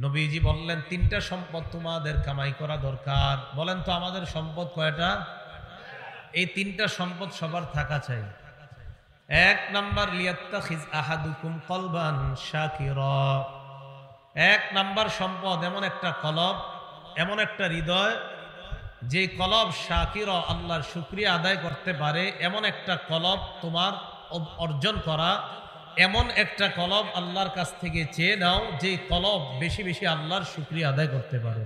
নবীজি বললেন তিনটা সম্পদ তোমাদের কামাই করা দরকার। বলেন তো আমাদের সম্পদ কয়টা? এই তিনটা সম্পদ সবার থাকা চাই। এক নাম্বার, লিয়াত্তাখিজ আহাদুকুম কলবান শাকিরা। এক নাম্বার সম্পদ এমন একটা কলব, এমন একটা হৃদয়, যে কলব শাকিরা, আল্লাহর শুকরিয়া আদায় করতে পারে এমন একটা কলব তোমার অর্জন করা। এমন একটা কলব আল্লাহর কাছ থেকে চেয়ে নাও যে কলব বেশি বেশি আল্লাহর শুকরিয়া আদায় করতে পারে।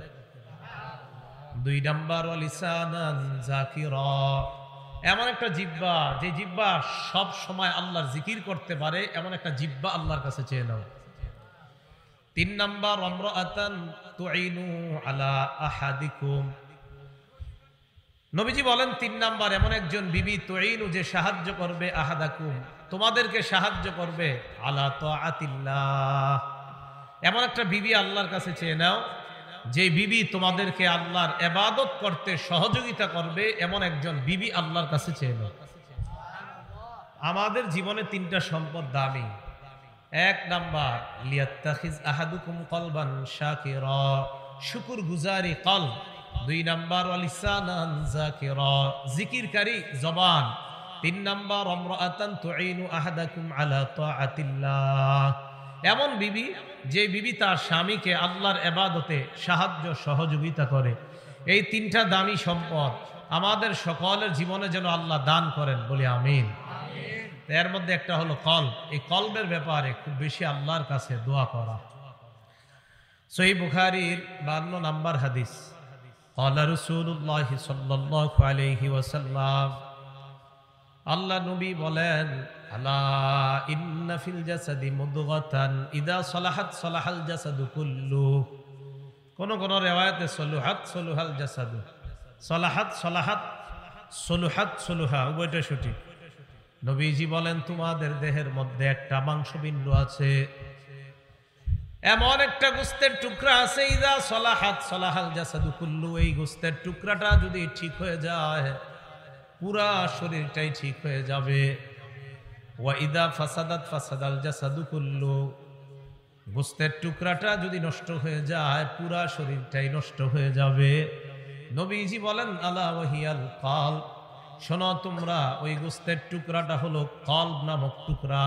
দুই নাম্বার, লিসানান যাকিরা। এমন একটা জিহ্বা, যে জিহ্বা সব সময় আল্লাহর জিকির করতে পারে, এমন একটা জিহ্বা আল্লাহর কাছে চেয়ে নাও। তিন নাম্বার, ইমরাআতান তুঈনু আলা আহাদিকুম। নবীজি বলেন তিন নাম্বার, এমন একজন বিবি, তুঈনু, যে সাহায্য করবে, আহাদাকুম, তোমাদেরকে সাহায্য করবে, আলা তাআতিল্লাহ। এমন একটা বিবি আল্লাহর কাছে চেয়ে নাও যে বিবি তোমাদেরকে আল্লাহর ইবাদত করতে সহযোগিতা করবে, এমন একজন বিবি আল্লাহর কাছে চেয়ে নাও। আমাদের জীবনে তিনটা সম্পদ দামি। এক নাম্বার, লিয়াত্তাখিজ আহাদুকুম কলবান শাকিরা, শুকর গুজারি কলব। দুই নাম্বার, লিসানান যাকিরা, জিকিরকারী জবান। তিন নাম্বার, ইমরাআতান তুঈনু আহাদাকুম আলা তাআতিল্লাহ, এমন বিবি যে বিবি তার স্বামীকে আল্লাহর ইবাদতে সাহায্য সহযোগিতা করে। এই তিনটা দামি সম্পদ আমাদের সকলের জীবনে যেন আল্লাহ দান করেন, বলি আমিন। এর মধ্যে একটা হলো কলব। এই কলবের ব্যাপারে খুব বেশি আল্লাহর কাছে দোয়া করা। সহিহ বুখারীর 52 নম্বর হাদিস, ক্বালা রাসূলুল্লাহ সাল্লাল্লাহু আলাইহি ওয়াসাল্লাম, আল্লাহ নবী বলেন, আলা ইন্না ফিল জাসাদি মুদগাতান ইযা সালাহাত সালাহাল জাসাদু কুল্লু। কোন কোন রিওয়ায়াতে সলুহাত সলুহাল জাসাদু, সালাহাত সালাহাত সলুহাত সলুহা, উভয়টা সঠিক। নবীজি বলেন তোমাদের দেহের মধ্যে একটা মাংসবিন্দু আছে, এমন একটা গোস্তের টুকরা আছে, ইযা সালাহাত সালাহাল জাসাদু কুল্লু। এই গোস্তের টুকরাটা যদি ঠিক হয়ে যায় পুরা শরীরটাই ঠিক হয়ে যাবে। ওয়া ইদা ফাসাদাত ফাসাদাল জাসাদু কুল্লু। গোস্তের টুকরাটা যদি নষ্ট হয়ে যায় পুরা শরীরটাই নষ্ট হয়ে যাবে। নবীজি বলেন, আলা ওয়াহিয়াল কলব, শোনো তোমরা, ওই গোস্তের টুকরাটা হলো কলব নামক টুকরা।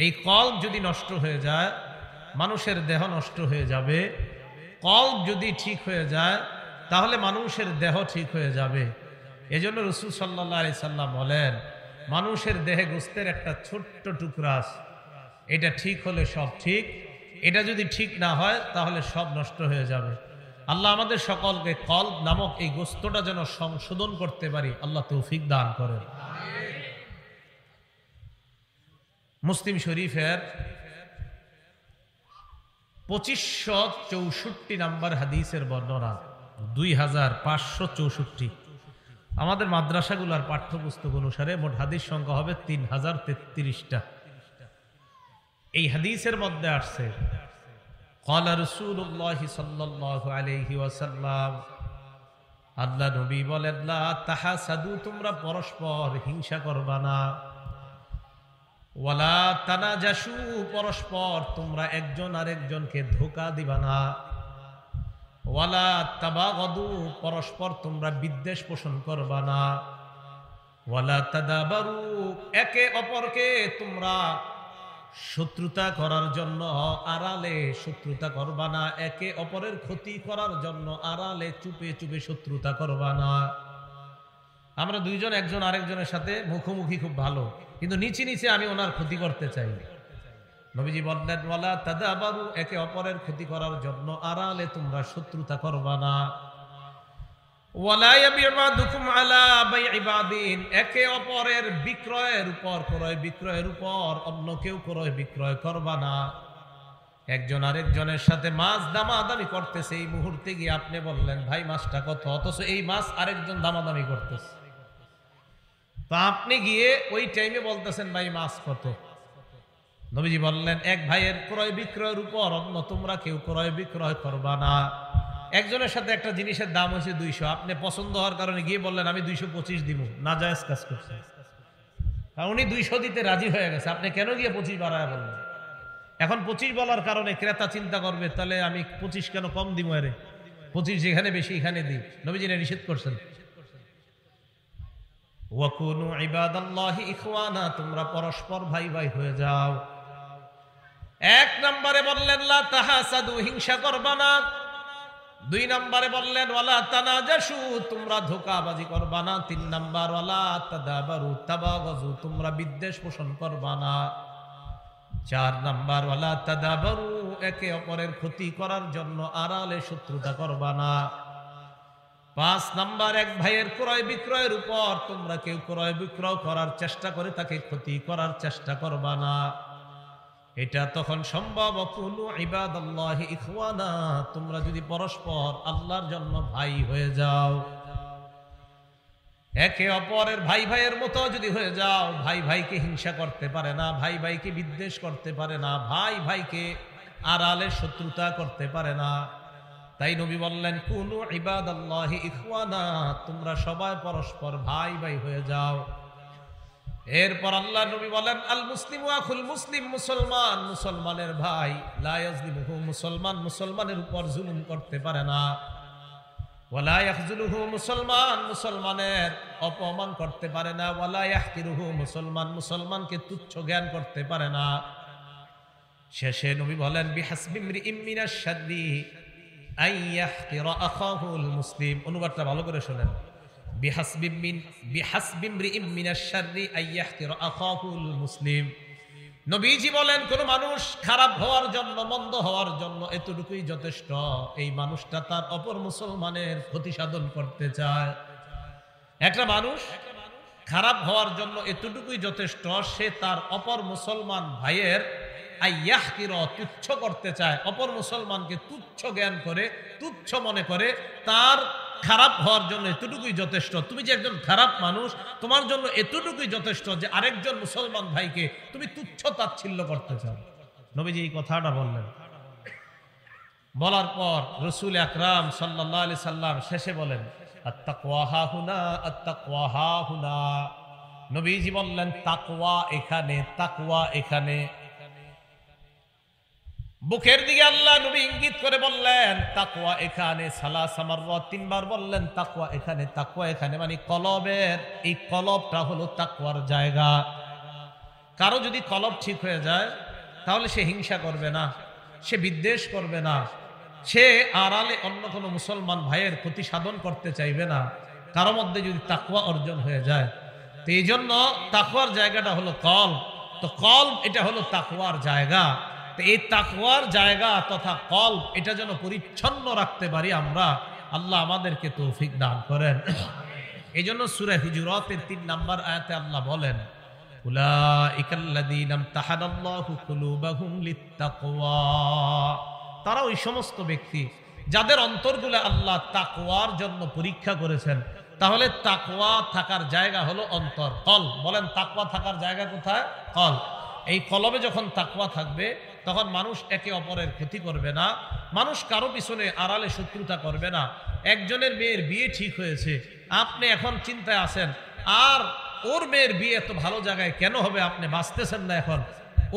এই কলব যদি নষ্ট হয়ে যায় মানুষের দেহ নষ্ট হয়ে যাবে। কলব যদি ঠিক হয়ে যায় তাহলে মানুষের দেহ ঠিক হয়ে যাবে। এজন্য রাসূল সাল্লাল্লাহু আলাইহি সাল্লাম বলেন, মানুষের দেহে গোস্তের একটা ছোট্ট টুকরা আছে, এটা ঠিক হলে সব ঠিক, এটা যদি ঠিক না হয় তাহলে সব নষ্ট হয়ে যাবে। আল্লাহ আমাদের সকলকে কলব নামক এই গোস্তটা যেন সংশোধন করতে পারি, আল্লাহ তৌফিক দান করেন। মুসলিম শরীফের 2564 নম্বর হাদিসের বর্ণনা, 2564। আমাদের মাদ্রাসাগুলোর পাঠ্যপুস্তক অনুসারে মোট হাদিস সংখ্যা হবে 3033টা। এই হাদিসের মধ্যে আসছে, ক্বালা রাসূলুল্লাহ সাল্লাল্লাহু আলাইহি ওয়াসাল্লাম, আল্লাহ নবী বলেন, লা তাহাসাদু, তোমরা পরস্পর হিংসা করবা না। ওয়ালা তানাজাসু, পরস্পর তোমরা একজন আরেকজনকে ধোঁকা দিবা না। ওয়ালা তাবাগাদু, পরস্পর তোমরা বিদ্বেষ পোষণ করবা না। ওয়ালা তাদাবারু, একে অপরকে তোমরা শত্রুতা করার জন্য আড়ালে শত্রুতা করবা না। একে অপরের ক্ষতি করার জন্য আড়ালে চুপে চুপে শত্রুতা করবা না। আমরা দুইজন একজন আরেকজনের সাথে মুখোমুখি খুব ভালো, কিন্তু নিচে নিচে আমি ওনার ক্ষতি করতে চাই। নবীজি বললেন, ওয়ালা তাদাবারু, একে অপরের ক্ষতি করার জন্য আড়ালে তোমরা শত্রুতা করবা না। ওয়ালা ইয়াবি'বাদুকুম আলা বাই'i বাদিন, একে অপরের বিক্রয়ের উপর, ক্রয় বিক্রয়ের উপর অন্য কেউ ক্রয় বিক্রয় করবা না। একজন আরেকজনের সাথে মাছ দামাদামি করতেছে, এই মুহূর্তে গিয়ে আপনি বললেন, ভাই মাছটা কত, অথচ এই মাছ আরেকজন দামাদামি করতেছে। তো আপনি গিয়ে ওই টাইমে বলতেছেন, ভাই মাছ কত। নবীজি বললেন, এক ভাইয়ের ক্রয় বিক্রয়ের উপর অন্য তোমরা কেউ ক্রয় বিক্রয় করবা না। একজনের সাথে একটা জিনিসের দাম হয়েছে 200, আপনি পছন্দ হওয়ার কারণে গিয়ে বললেন আমি 225 দিব, নাজায়েজ কাজ করছেন। কারণ উনি 200 দিতে রাজি হয়ে গেছে, আপনি কেন গিয়ে 25 বাড়ায় বললেন? এখন 25 বলার কারণে ক্রেতা চিন্তা করবে তাহলে আমি 25 কেন কম দিব, আরে 25 যেখানে বেশি এখানে দিই। নবীজি নিষেধ করছেন, ওয়াকুনু ইবাদাল্লাহি ইখওয়ানা, তোমরা পরস্পর ভাই ভাই হয়ে যাও। এক নম্বরে বললেন লা তাহাসাদু, হিংসা করবা না। 2 নম্বরে বললেন ওয়ালা তানাজাসু, তোমরা ধোঁকাবাজি করবা না। 3 নম্বর ওয়ালা তাদাবারু তাবাগাজু, তোমরা বিদ্বেষ পোষণ করবা না। 4 নম্বর ওয়ালা তাদাবারু, একে অপরের ক্ষতি করার জন্য আড়ালে শত্রুতা করবা না। 5 নম্বর, এক ভাইয়ের ক্রয় বিক্রয়ের উপর তোমরা কেউ ক্রয় বিক্রয় করার চেষ্টা করে তাকে ক্ষতি করার চেষ্টা করবা না। এটা তখন সম্ভব কুনু ইবাদাল্লাহি ইখওয়ানা, তোমরা যদি পরস্পর আল্লাহর জন্য ভাই হয়ে যাও, একে অপরের ভাই ভাইয়ের মতো যদি হয়ে যাও। ভাই ভাইকে হিংসা করতে পারে না, ভাই ভাইকে বিদ্বেষ করতে পারে না, ভাই ভাইকে আড়ালে শত্রুতা করতে পারে না। তাই নবী বললেন কুনু ইবাদাল্লাহি ইখওয়ানা, তোমরা সবাই পরস্পর ভাই ভাই হয়ে যাও। এরপর আল্লাহ নবী বলেন আল মুসলিমু আখুল মুসলিম, মুসলমান মুসলমানের ভাই, লা ইয়াজলিমুহু, মুসলমান মুসলমানের উপর জুলুম করতে পারে না। ওয়ালা ইয়াখজুলুহু, মুসলমান মুসলমানের অপমান করতে পারে না। ওয়ালা ইয়াহকিরুহু, মুসলমান মুসলমানকে তুচ্ছ জ্ঞান করতে পারে না। শেষে নবী বলেন বিহাসবি ইমরিইম মিনাশ শাররি আন ইয়াহকিরা আখাহুল মুসলিম। অনুবাদটা ভালো করে শুনেন, বিহাসবি ইমরিইম মিনাশ শাররি আন ইয়াহকিরা আখাহুল মুসলিম। নবীজি বলেন কোন মানুষ খারাপ হওয়ার জন্য, মন্দ হওয়ার জন্য এতটুকুই যথেষ্ট, এই মানুষটা তার অপর মুসলমানের ক্ষতি সাধন করতে চায়। একটা মানুষ খারাপ হওয়ার জন্য এতটুকুই যথেষ্ট, সে তার অপর মুসলমান ভাইয়ের আইয়াহকির, তুচ্ছ করতে চায়, অপর মুসলমানকে তুচ্ছ জ্ঞান করে, তুচ্ছ মনে করে, তার খারাপ হওয়ার জন্য এতটুকুই যথেষ্ট। তুমি যে একজন খারাপ মানুষ, তোমার জন্য এতটুকুই যথেষ্ট যে আরেকজন মুসলমান ভাইকে তুমি তুচ্ছ তাচ্ছিল্য করতে চাও। নবীজি এই কথাটা বললেন। বলার পর রাসূল আকরাম সাল্লাল্লাহু আলাইহি সাল্লাম শেষে বলেন আত-তাকওয়া হাহুনা, আত-তাকওয়া হাহুনা। নবীজি বললেন তাকওয়া এখানে, তাকওয়া এখানে। বুকের দিকে আল্লাহ নবী ইঙ্গিত করে বললেন তাকওয়া এখানে। সালাসা মাররাত, 3 বার বললেন তাকওয়া এখানে, তাকওয়া এখানে, মানে কলবের, এই কলবটা হলো তাকওয়ার জায়গা। কারো যদি কলব ঠিক হয়ে যায় তাহলে সে হিংসা করবে না, সে বিদ্বেষ করবে না, সে আড়ালে অন্য কোনো মুসলমান ভাইয়ের ক্ষতি সাধন করতে চাইবে না। কারো মধ্যে যদি তাকওয়া অর্জন হয়ে যায়, তো এই জন্য তাকওয়ার জায়গাটা হলো কলব। তো কলব এটা হলো তাকওয়ার জায়গা। তো এই তাকওয়ার জায়গা তথা কলব, এটা যেন পরিচ্ছন্ন রাখতে পারি আমরা, আল্লাহ আমাদেরকে তৌফিক দান করেন। এই জন্য সূরা হুজুরাতের 3 নম্বর আয়াতে আল্লাহ বলেন উলাইকাল্লাযীনা ইমতাহানাল্লাহু কুলুবাহুম লিত্তাকওয়া, তারা ওই সমস্ত ব্যক্তি যাদের অন্তরগুলো আল্লাহ তাকওয়ার জন্য পরীক্ষা করেছেন। তাহলে তাকওয়া থাকার জায়গা হলো অন্তর, কলব। বলেন তাকওয়া থাকার জায়গা কোথায়? কলব। এই কলবে যখন তাকওয়া থাকবে তখন মানুষ একে অপরের ক্ষতি করবে না, মানুষ কারো পিছনে আড়ালে শত্রুতা করবে না। একজনের মেয়ের বিয়ে ঠিক হয়েছে, আপনি এখন চিন্তায় আছেন আর ওর মেয়ের বিয়ে এত ভালো জায়গায় কেন হবে, আপনি বাঁচতেছেন না। এখন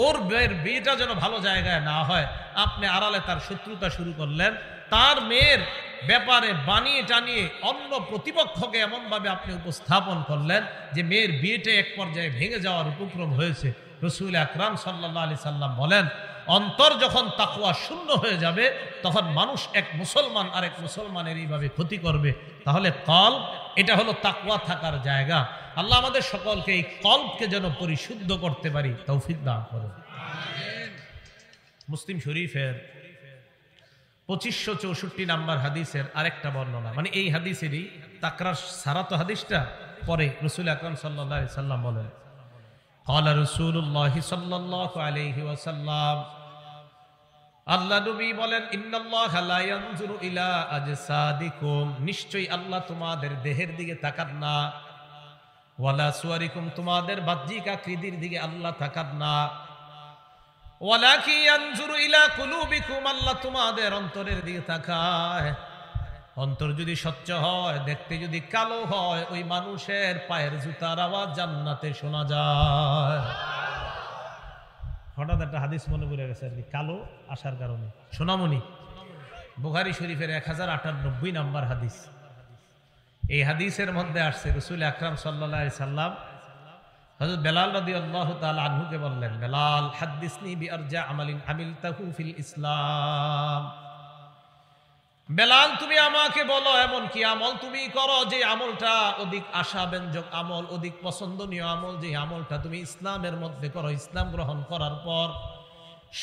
ওর মেয়ের বিয়েটা যেন ভালো জায়গায় না হয়, আপনি আড়ালে তার শত্রুতা শুরু করলেন। তার মেয়ের ব্যাপারে বানিয়ে টানিয়ে অন্য প্রতিপক্ষকে এমনভাবে আপনি উপস্থাপন করলেন যে মেয়ের বিয়েটা এক পর্যায়ে ভেঙে যাওয়ার উপক্রম হয়েছে। রাসূল আকরাম সাল্লাল্লাহু আলাইহি সাল্লাম বলেন অন্তর যখন তাকওয়া শূন্য হয়ে যাবে তখন মানুষ এক মুসলমান আরেক মুসলমানের এইভাবে ক্ষতি করবে। তাহলে কলব এটা হলো তাকওয়া থাকার জায়গা। আল্লাহ আমাদের সকলকে এই কলবকে যেন পরিশুদ্ধ করতে পারি, তৌফিক দান করুন। মুসলিম শরীফের 2564 নম্বর হাদিসের আরেকটা বর্ণনা, মানে এই হাদিসেরই তাকরার সারাত হাদিসটা পরে রাসূল আকরাম সাল্লাল্লাহু আলাইহি সাল্লাম বলেন قال رسول الله صلى الله عليه وسلم, আল্লাহ নবী বলেন ইন্নাল্লাহা লা ইয়ানজুরু ইলা আজসাদিকুম, নিশ্চয়ই আল্লাহ তোমাদের দেহের দিকে তাকান না, ওয়ালা সুয়ারিকুম, তোমাদের বাহ্যিক আকৃতির দিকে আল্লাহ তাকান না, ওয়ালাকি ইয়ানজুরু ইলা কুলুবিকুম, আল্লাহ তোমাদের অন্তরের দিকে তাকায়। অন্তর যদি স্বচ্ছ হয়, দেখতে যদি কালো হয়, ওই মানুষের পায়ের জুতার আওয়াজ জান্নাতে শোনা যায়। হঠাৎ একটা হাদিস মনে পড়ে গেছে আর কি, কালো আসার কারণে। সোনামণি, বুখারী শরীফের 1098 নাম্বার হাদিস। এই হাদিসের মধ্যে আসছে রাসূল আকরাম সাল্লাল্লাহু আলাইহি সাল্লাম হযরত বেলাল রাদিয়াল্লাহু তাআলা আনহুকে বললেন, বেলাল হাদ্দিসনি বিআরজা আমালিন আমিলতাহু ফিল ইসলাম। বেলাল, তুমি আমাকে বলো এমন কি আমল তুমি করো যে আমলটা অধিক আশাব্যঞ্জক আমল, অধিক পছন্দনীয় আমল, যে আমলটা তুমি ইসলামের মধ্যে করো, ইসলাম গ্রহণ করার পর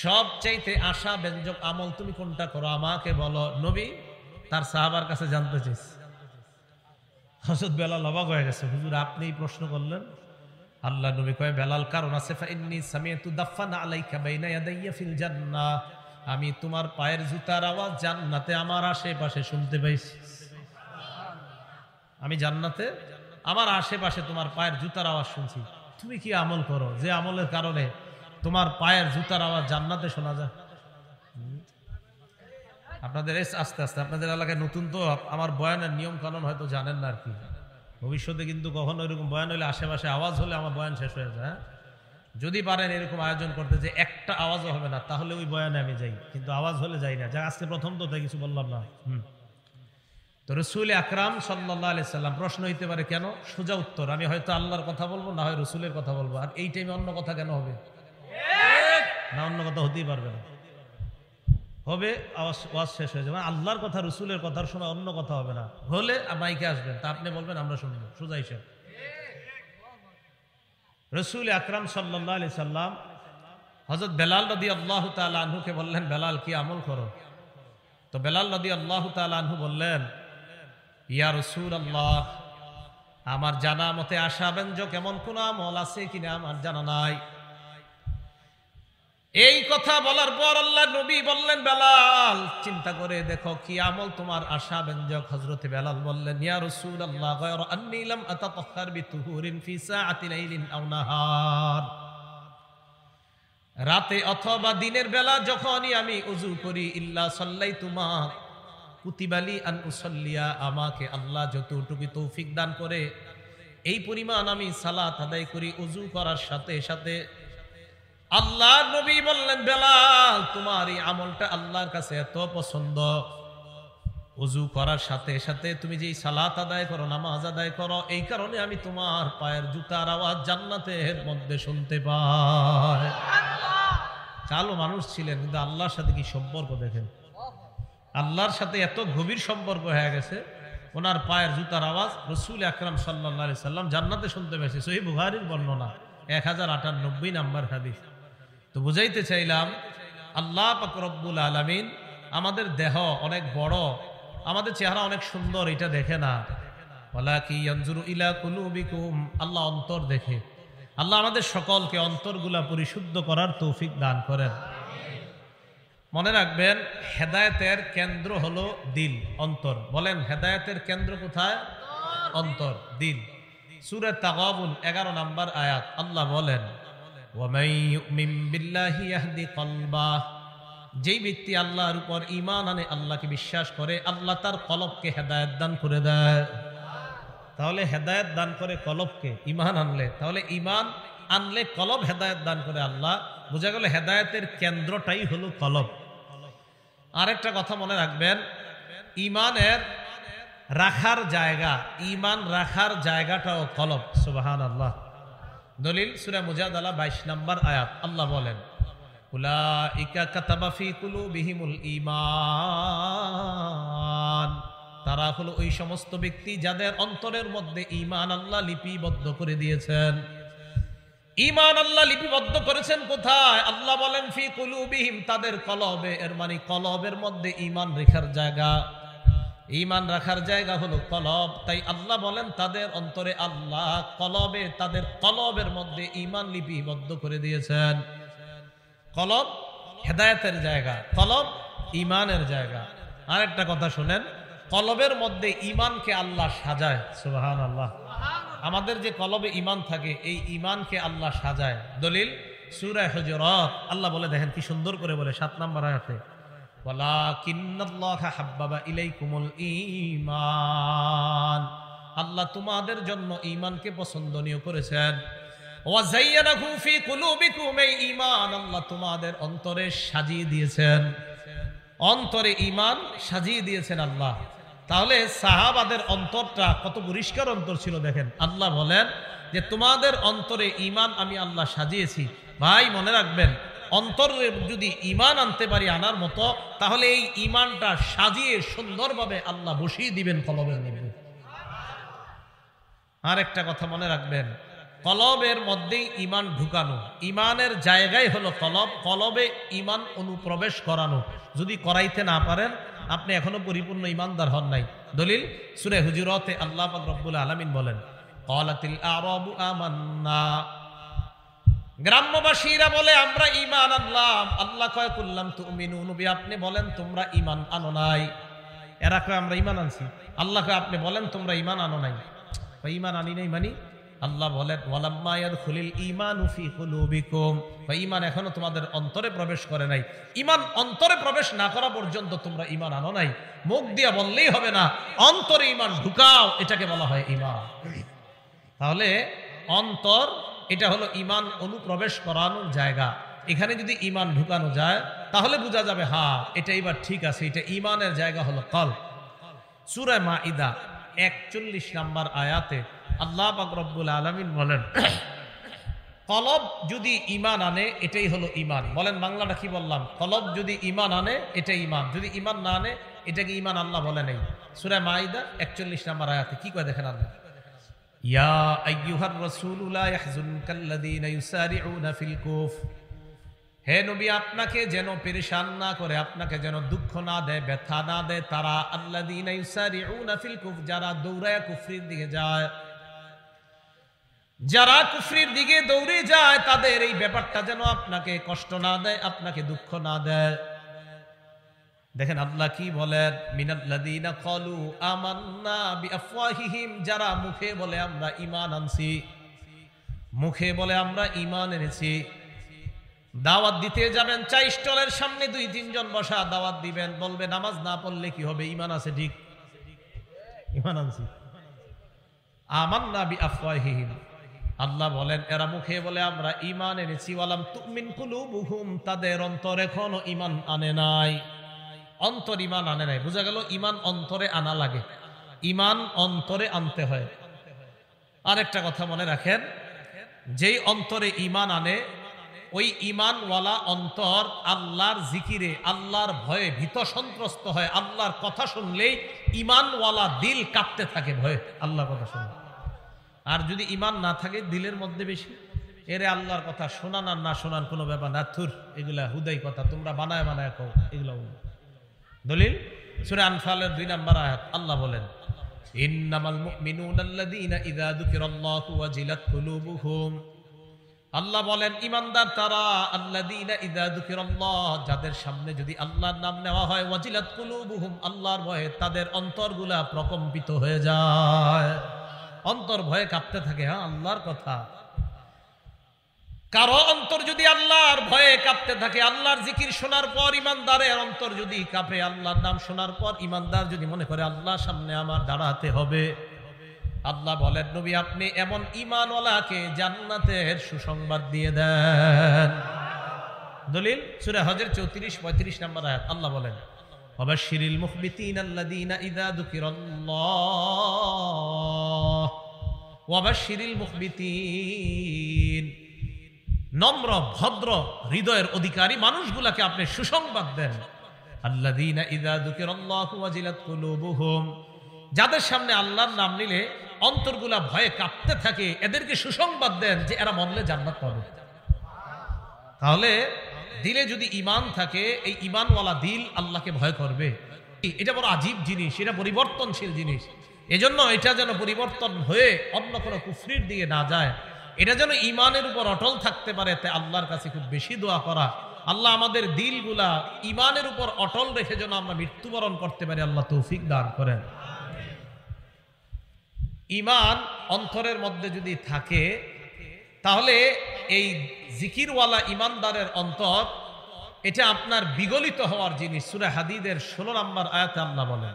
সবচাইতে আশাব্যঞ্জক আমল তুমি কোনটা করো আমাকে বলো। নবী তার সাহাবার কাছে জানতে চাইছে। হযরত বেলাল অবাক হয়ে গেছে, হুজুর আপনি প্রশ্ন করলেন? আল্লাহ নবী কয়, বেলাল কারণ আছে, ফাইন্নী সামিআতু দাফান আলাইকা বাইনা ইয়াদাইয়া ফিল জান্নাহ, আমি তোমার পায়ের জুতার আওয়াজ জান্নাতে আমার আশেপাশে শুনতে পাইছি। আমি জান্নাতে আমার আশেপাশে তোমার পায়ের জুতার আওয়াজ শুনছি। তুমি কি আমল করো যে আমলের কারণে তোমার পায়ের জুতার আওয়াজ জান্নাতে শোনা যায়? আপনাদের আস্তে আস্তে, আপনাদের এলাকায় নতুন তো, আমার বয়ানের নিয়ম কানুন হয়তো জানেন না আর কি। ভবিষ্যতে কিন্তু কখনো এরকম বয়ান হলে আশেপাশে আওয়াজ হলে আমার বয়ান শেষ হয়ে যায়। যদি পারেন এরকম আয়োজন করতে যে একটা আওয়াজও হবে না, তাহলে ওই বয়ানে আমি যাই, কিন্তু আওয়াজ হলে যাই না। যা আজকে প্রথম তো তাই কিছু বললাম না। তো রাসূল আকরাম সাল্লাল্লাহু আলাইহি সাল্লাম, প্রশ্ন হইতে পারে কেন? সোজা উত্তর, আমি হয়তো আল্লাহর কথা বলবো, না হয় রাসূলের কথা বলবো, আর এই টাইমে অন্য কথা কেন হবে? না, অন্য কথা হতেই পারবে না। হবে ওয়াজ শেষ হয়ে যাবে, আল্লাহর কথা রাসূলের কথার সময় অন্য কথা হবে না। হলে মাইকে আসবেন, তা আপনি বলবেন আমরা শুনবো, সোজা হিসাব। রাসূল আকরাম সাল্লাল্লাহু আলাইহি সাল্লাম হযরত বেলাল রাদিয়াল্লাহু তাআলা আনহুকে বললেন, বেলাল কি আমল করো? তো বেলাল রাদিয়াল্লাহু তাআলা আনহু বললেন, ইয়া রাসূলুল্লাহ, আমার জানা মতে আশাব্যঞ্জক এমন কোন আমল আছে কিনা আমার জানা নাই। এই কথা বলার পর আল্লাহ নবী বললেন, বেলাল চিন্তা করে দেখো কি আমল তোমার আশাব্যঞ্জক। হযরত বেলাল বললেন, ইয়া রাসূলুল্লাহ, গায়রা আন্নী লাম আতাতাহহার বিতুহুরিন ফি সাআতি লাইলিন আও নাহার, রাতে অথবা দিনের বেলা যখনই আমি ওযু করি, ইল্লা সাল্লাইতু মা কুতিবালি আন উসাল্লিয়া, আমাকে আল্লাহ যতটুকু তৌফিক দান করে এই পরিমাণ আমি সালাত আদায় করি ওযু করার সাথে সাথে। আল্লাহ নবী বললেন, বেলাল তোমার এই আমলটা আল্লাহর কাছে এত পছন্দ, ওযু করার সাথে সাথে তুমি যে সালাত আদায় করো, নামাজ আদায় করো, এই কারণে আমি তোমার পায়ের জুতার আওয়াজ জান্নাতের মধ্যে শুনতে পাই। কালো মানুষ ছিলেন, কিন্তু আল্লাহর সাথে কি সম্পর্ক দেখেন। আল্লাহর সাথে এত গভীর সম্পর্ক হয়ে গেছে, ওনার পায়ের জুতার আওয়াজ রাসূল আকরাম সাল্লাল্লাহু আলাইহি সাল্লাম জান্নাতে শুনতে পেয়েছে। সহিহ বুখারীর বর্ণনা, 1098 নাম্বার হাদিস। তো বুঝাইতে চাইলাম, আল্লাহ পাক রব্বুল আলামিন আমাদের দেহ অনেক বড়, আমাদের চেহারা অনেক সুন্দর, এটা দেখে না। ওয়ালাকি ইয়ানজুরু ইলা কুলুবিকুম, আল্লাহ অন্তর দেখে। আল্লাহ আমাদের সকলকে অন্তরগুলা পরিশুদ্ধ করার তৌফিক দান করেন। মনে রাখবেন, হেদায়েতের কেন্দ্র হলো দিল, অন্তর। বলেন, হেদায়েতের কেন্দ্র কোথায়? অন্তর, দিল। সূরা তাগাবুন 11 নাম্বার আয়াত, আল্লাহ বলেন, ওয়ামাই ইউমিন বিল্লাহি ইয়াহদি কলবাহ, যেই ব্যক্তি আল্লাহর উপর ঈমান আনে, আল্লাহকে বিশ্বাস করে, আল্লাহ তার কলবকে হেদায়েত দান করে দেয়। তাহলে হেদায়েত দান করে কলবকে, ঈমান আনলে, তাহলে ঈমান আনলে কলব হেদায়েত দান করে আল্লাহ। বোঝা গেল হেদায়েতের কেন্দ্রটাই হলো কলব। আরেকটা কথা মনে রাখবেন, ঈমানের রাখার জায়গা, ঈমান রাখার জায়গাটাও কলব। সুবহানাল্লাহ। দলিল সূরা মুজাদালা 22 নাম্বার আয়াত, আল্লাহ বলেন, উলাইকা কাতাবা ফি কুলুবিহিমুল ঈমান, তারা হলো ওই সমস্ত ব্যক্তি যাদের অন্তরের মধ্যে ঈমান আল্লাহ লিপিবদ্ধ করে দিয়েছেন। ঈমান আল্লাহ লিপিবদ্ধ করেছেন কোথায়? আল্লাহ বলেন ফি কুলুবিহিম, তাদের কলবে। এর মানে কলবের মধ্যে ঈমান রাখার জায়গা, ঈমান রাখার জায়গা হলো কলব। তাই আল্লাহ বলেন তাদের অন্তরে আল্লাহ কলবে, তাদের কলবের মধ্যে ঈমান লিপিবদ্ধ করে দিয়েছেন। কলব হেদায়েতের জায়গা, কলব ঈমানের জায়গা। আরেকটা কথা শুনেন, কলবের মধ্যে ঈমানকে আল্লাহ সাজায়। সুবহানাল্লাহ। আমাদের যে কলবে ঈমান থাকে, এই ঈমানকে আল্লাহ সাজায়। দলিল সূরা হুজুরাত, আল্লাহ বলে, দেখেন কি সুন্দর করে বলে 7 নম্বর আয়াতে, ওয়ালাকিন্নাল্লাহা হাব্বাবা ইলাইকুমুল ঈমান, আল্লাহ তোমাদের জন্য ঈমানকে পছন্দনীয় করেছেন। ওয়াযায়্যানাহু ফী কুলুবিকুম, এই ঈমান আল্লাহ তোমাদের অন্তরে সাজিয়ে দিয়েছেন, অন্তরে ঈমান সাজিয়ে দিয়েছেন আল্লাহ। তাহলে সাহাবাদের অন্তরটা কত পরিষ্কার অন্তর ছিল দেখেন। আল্লাহ বলেন যে তোমাদের অন্তরে ঈমান আমি আল্লাহ সাজিয়েছি। ভাই মনে রাখবেন, অন্তরে যদি ঈমান আনতে পারি আনার মতো, তাহলে এই ঈমানটা সাজিয়ে সুন্দরভাবে আল্লাহ বসিয়ে দিবেন কলবের মধ্যে। আর একটা কথা মনে রাখবেন, কলবের মধ্যেই ঈমান ঢুকানো, ঈমানের জায়গায় হলো কলব, কলবে ঈমান অনুপ্রবেশ করানো। যদি করাইতে না পারেন আপনি এখনো পরিপূর্ণ ঈমানদার হন নাই। দলিল সূরা হুজুরাতে আল্লাহ পাক রব্বুল আলামিন বলেন, ক্বালাতিল আরাবু আমান্না, গ্রামবাসীরা বলে আমরা ঈমান আনলাম। আল্লাহ কয় কুল্লাম তুমিনু, নবী আপনি বলেন তোমরা ঈমান আনো নাই। এরা কয় আমরা ঈমান আনছি। আল্লাহ কয় আপনি বলেন তোমরা ঈমান আনো নাই। ঈমান আনি নাই মানে আল্লাহ বলেন ওয়ালাম্মা ইয়াদখুলিল ঈমানু ফী কুলুবিকুম, ঈমান এখনো তোমাদের অন্তরে প্রবেশ করে নাই। ঈমান অন্তরে প্রবেশ না করা পর্যন্ত তোমরা ঈমান আনো নাই। মুখ দিয়া বললেই হবে না, অন্তরে ঈমান ঢুকাও, এটাকে বলা হয় ঈমান। তাহলে অন্তর এটা হলো ঈমান অনুপ্রবেশ করানোর জায়গা। এখানে যদি ঈমান ঢুকানো যায় তাহলে বোঝা যাবে হ্যাঁ এটা এবার ঠিক আছে, এটা ঈমানের জায়গা হলো কলব। সূরা মাইদা 41 নম্বর আয়াতে আল্লাহ পাক রব্বুল আলামিন বলেন, কলব যদি ঈমান আনে এটাই হলো ঈমান। বলেন বাংলাটা কি বললাম? কলব যদি ঈমান আনে এটা ঈমান, যদি ঈমান না আনে এটাকে ঈমান আল্লাহ বলে নাই। সূরা মাইদা 41 নম্বর আয়াতে কি কয় দেখেন আল্লাহ, ইয়া আইয়ুহার রাসূলু লা ইয়াহজুনকাল্লাযীনা ইউসারিউনা ফিল কুফর, হে নবী আপনাকে যেন পেরেশান না করে, আপনাকে যেন দুঃখ না দেয়, ব্যথা না দেয় তারা, আল্লাযীনা ইউসারিউনা ফিল কুফর, যারা দৌড়ায় কুফরির দিকে যায়, যারা কুফরির দিকে দৌড়ে যায় তাদের এই ব্যাপারটা যেন আপনাকে কষ্ট না দেয়, আপনাকে দুঃখ না দেয়। দেখেন আল্লাহ কি বলেন, মিনাল্লাযীনা ক্বালু আমান্না বিআফওয়াহিহিম, যারা মুখে বলে আমরা ঈমান আনছি, মুখে বলে আমরা ঈমান এনেছি। দাওয়াত দিতে যাবেন, চা স্টলের সামনে 2-3 জন বসা, দাওয়াত দিবেন, বলবে নামাজ না পড়লে কি হবে, ঈমান আছে ঠিক, ঈমান আনছি। আমান্না বিআফওয়াহিহিম, আল্লাহ বলেন এরা মুখে বলে আমরা ঈমান এনেছি, ওয়ালাম তুমিন কুলুবুহুম, তাদের অন্তর এখনো ঈমান আনে নাই, অন্তর ঈমান আনে নাই। বোঝা গেল ঈমান অন্তরে আনা লাগে, ঈমান অন্তরে আনতে হয়। আরেকটা কথা মনে রাখেন, যেই অন্তরে ঈমান আনে ওই ঈমানওয়ালা অন্তর আল্লাহর জিকিরে, আল্লাহর ভয়ে ভীত সন্ত্রস্ত হয়। আল্লাহর কথা শুনলেই ঈমানওয়ালা দিল কাঁপতে থাকে ভয়ে আল্লাহর কথা শুনলে। আর যদি ঈমান না থাকে দিলের মধ্যে বেশি, এরে আল্লাহর কথা শোনান আর না শোনান কোনো ব্যাপার না, থুর এগুলা হুদাই কথা, তোমরা বানায় বানায় কও এগুলা। দলিল সূরা আনফালের 2 নম্বর আয়াত আল্লাহ বলেন, ইন্নামাল মুমিনুনা আল্লাযীনা ইযা যুকিরাল্লাহু ওয়াজিলাত কুলুবুহুম, আল্লাহ বলেন ঈমানদার তারা, আল্লাযীনা ইযা যুকিরাল্লাহ, যাদের সামনে যদি আল্লাহর নাম নেওয়া হয়, ওয়াজিলাত কুলুবুহুম, আল্লাহর ভয়ে তাদের অন্তরগুলা প্রকম্পিত হয়ে যায়, অন্তর ভয়ে কাঁপতে থাকে। হ্যাঁ আল্লাহর কথা, কারো অন্তর যদি আল্লাহর ভয়ে কাঁপতে থাকে, আল্লাহর জিকির শোনার পর ঈমানদারের অন্তর যদি কাঁপে, আল্লাহর নাম শোনার পর ঈমানদার যদি মনে করে আল্লাহর সামনে আমার দাঁড়াতে হবে, আল্লাহ বলেন নবী আপনি এমন ঈমানওয়ালাকে জান্নাতের সুসংবাদ দিয়ে দেন। দলিল সূরা হজের 34-35 নম্বর আয়াত আল্লাহ বলেন, ওয়াবাশশিরিল মুখবিতিনা আল্লাযীনা ইযা যুকিরাল্লাহ, ওয়াবাশশিরিল মুখবিতিন, নম্র ভদ্র হৃদয়ের অধিকারী মানুষগুলাকে আপনি সুসংবাদ দেন। আল্লাযীনা ইযা যুকিরাল্লাহু ওয়াজিলাত কুলুবুহুম, যাদের সামনে আল্লাহর নাম নিলে অন্তরগুলা ভয়ে কাঁপতে থাকে, এদেরকে সুসংবাদ দেন যে এরা মরলে জান্নাত পাবে। তাহলে দিলে যদি ঈমান থাকে, এই ঈমানওয়ালা দিল আল্লাহকে ভয় করবে। এটা বড় আজীব জিনিস, এটা পরিবর্তনশীল জিনিস। এজন্য এটা যেন পরিবর্তন হয়ে অন্য কোনো কুফরির দিকে না যায়, এটা যেন ঈমানের উপর অটল থাকতে পারে, তাই আল্লাহর কাছে খুব বেশি দোয়া করা, আল্লাহ আমাদের দিলগুলা ঈমানের উপর অটল রেখে যেন আমরা মৃত্যুবরণ করতে পারি, আল্লাহ তৌফিক দান করেন। ঈমান অন্তরের মধ্যে যদি থাকে তাহলে এই জিকিরওয়ালা ঈমানদারের অন্তর, এটা আপনার বিগলিত হওয়ার জিনিস। সূরা হাদীদের 16 নম্বর আয়াতে আল্লাহ বলেন,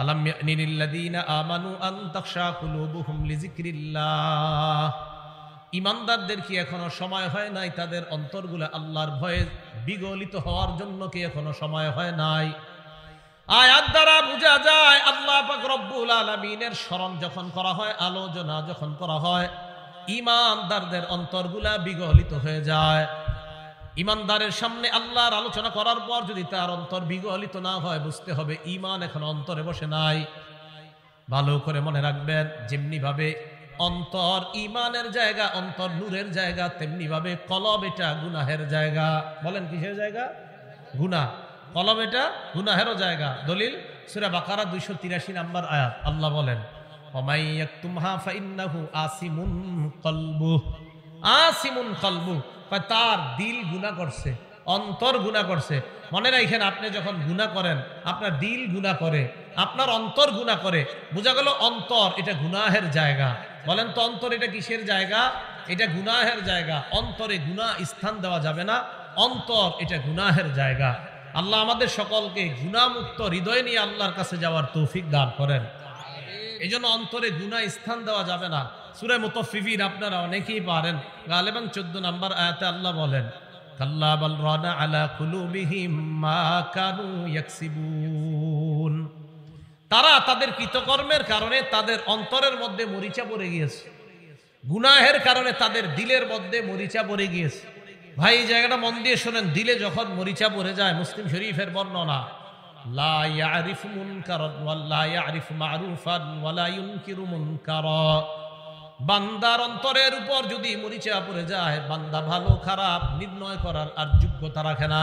আলাম ইয়ানিল লাযীনা আমানু আন তাখশা কুলুবুহুম লিযিকরিল্লাহ, ইমানদারদের কি এখনো সময় হয় নাই তাদের অন্তরগুলো আল্লাহর ভয়ে বিগলিত হওয়ার জন্য কি এখনো সময় হয় নাই? আয়াত দ্বারা বোঝা যায় আল্লাহ পাক রব্বুল আলামিনের স্মরণ যখন করা হয়, আলোচনা যখন করা হয়, ইমানদারদের অন্তরগুলা বিগলিত হয়ে যায়। ইমানদারের সামনে আল্লাহর আলোচনা করার পর যদি তার অন্তর বিগলিত না হয়, বুঝতে হবে ঈমান এখন অন্তরে বসে নাই। ভালো করে মনে রাখবেন, যেমনি ভাবে অন্তর ঈমানের জায়গা, অন্তর নূরের জায়গা, তেমনি ভাবে কলব এটা গুনাহের জায়গা। বলেন কিসের জায়গা? গুনাহ। কলব এটা গুনাহেরও জায়গা। দলিল সূরা বাকারা 283 নম্বর আয়াত। আল্লাহ বলেন ওমাই ইয়াকতুমহা ফাইন্নাহু আসিমুন কলবু। আসিমুন কলবু, তার দিল গুনাহ করছে, অন্তর গুনাহ করছে। মনে রাখেন, আপনি যখন গুনাহ করেন, আপনার দিল গুনাহ করে, আপনার অন্তর গুনাহ করে, বোঝা গেল অন্তর এটা গুনাহের জায়গা। বলেন তো অন্তর এটা কিসের জায়গা? এটা গুনাহের জায়গা। অন্তরে গুনাহ স্থান দেওয়া যাবে না, অন্তর এটা গুনাহের জায়গা। আল্লাহ আমাদের সকলকে গুনাহমুক্ত হৃদয় নিয়ে আল্লাহর কাছে যাওয়ার তৌফিক দান করেন। এই জন্য অন্তরে গুনাহ স্থান দেওয়া যাবে না। সূরা মুতাফফিফিন আপনারা অনেকেই পারেন, গালিবান 14 নম্বর আয়াতে আল্লাহ বলেন কাল্লা বাল রানা আলা কুলুবিহিম মা কানু ইয়াকসিবুন। তারা তাদের কৃতকর্মের কারণে তাদের অন্তরের মধ্যে মরিচা পড়ে গিয়েছে, গুনাহের কারণে তাদের দিলের মধ্যে মরিচা পড়ে গিয়েছে। ভাই এই জায়গাটা মন দিয়ে শোনেন, দিলে যখন মরিচা পড়ে যায়, মুসলিম শরীফের বর্ণনা, লা ইয়ারিফু মুনকারান ওয়ালা ইয়ারিফু মারুফান ওয়ালা ইউনকিরু মুনকারা। বান্দার অন্তরের উপর যদি মরিচা পড়ে যায়, বান্দা ভালো খারাপ নির্ণয় করার আর যোগ্যতা রাখে না,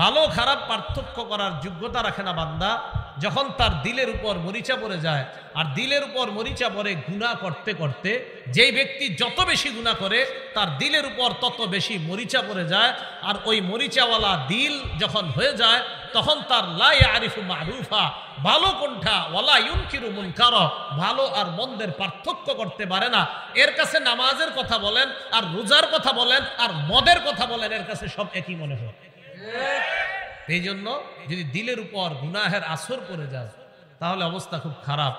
ভালো খারাপ পার্থক্য করার যোগ্যতা রাখে না বান্দা। যখন তার দিলের উপর মরিচা পড়ে যায়, আর দিলের উপর মরিচা পড়ে গুনাহ করতে করতে, যেই ব্যক্তি যত বেশি গুনাহ করে তার দিলের উপর তত বেশি মরিচা পড়ে যায়। আর ওই মরিচাওয়ালা দিল যখন হয়ে যায়, তখন তার লা ইয়ারিফু মারুফা, ভালো কোনটা, ওয়ালা ইউনকিরু মুনকারা, ভালো আর মন্দের পার্থক্য করতে পারে না। এর কাছে নামাজের কথা বলেন, আর রোজার কথা বলেন, আর মদের কথা বলেন, এর কাছে সব একই মনে হয়। এই জন্য যদি দিলের উপর গুনাহের আসর পড়ে যায়, তাহলে অবস্থা খুব খারাপ।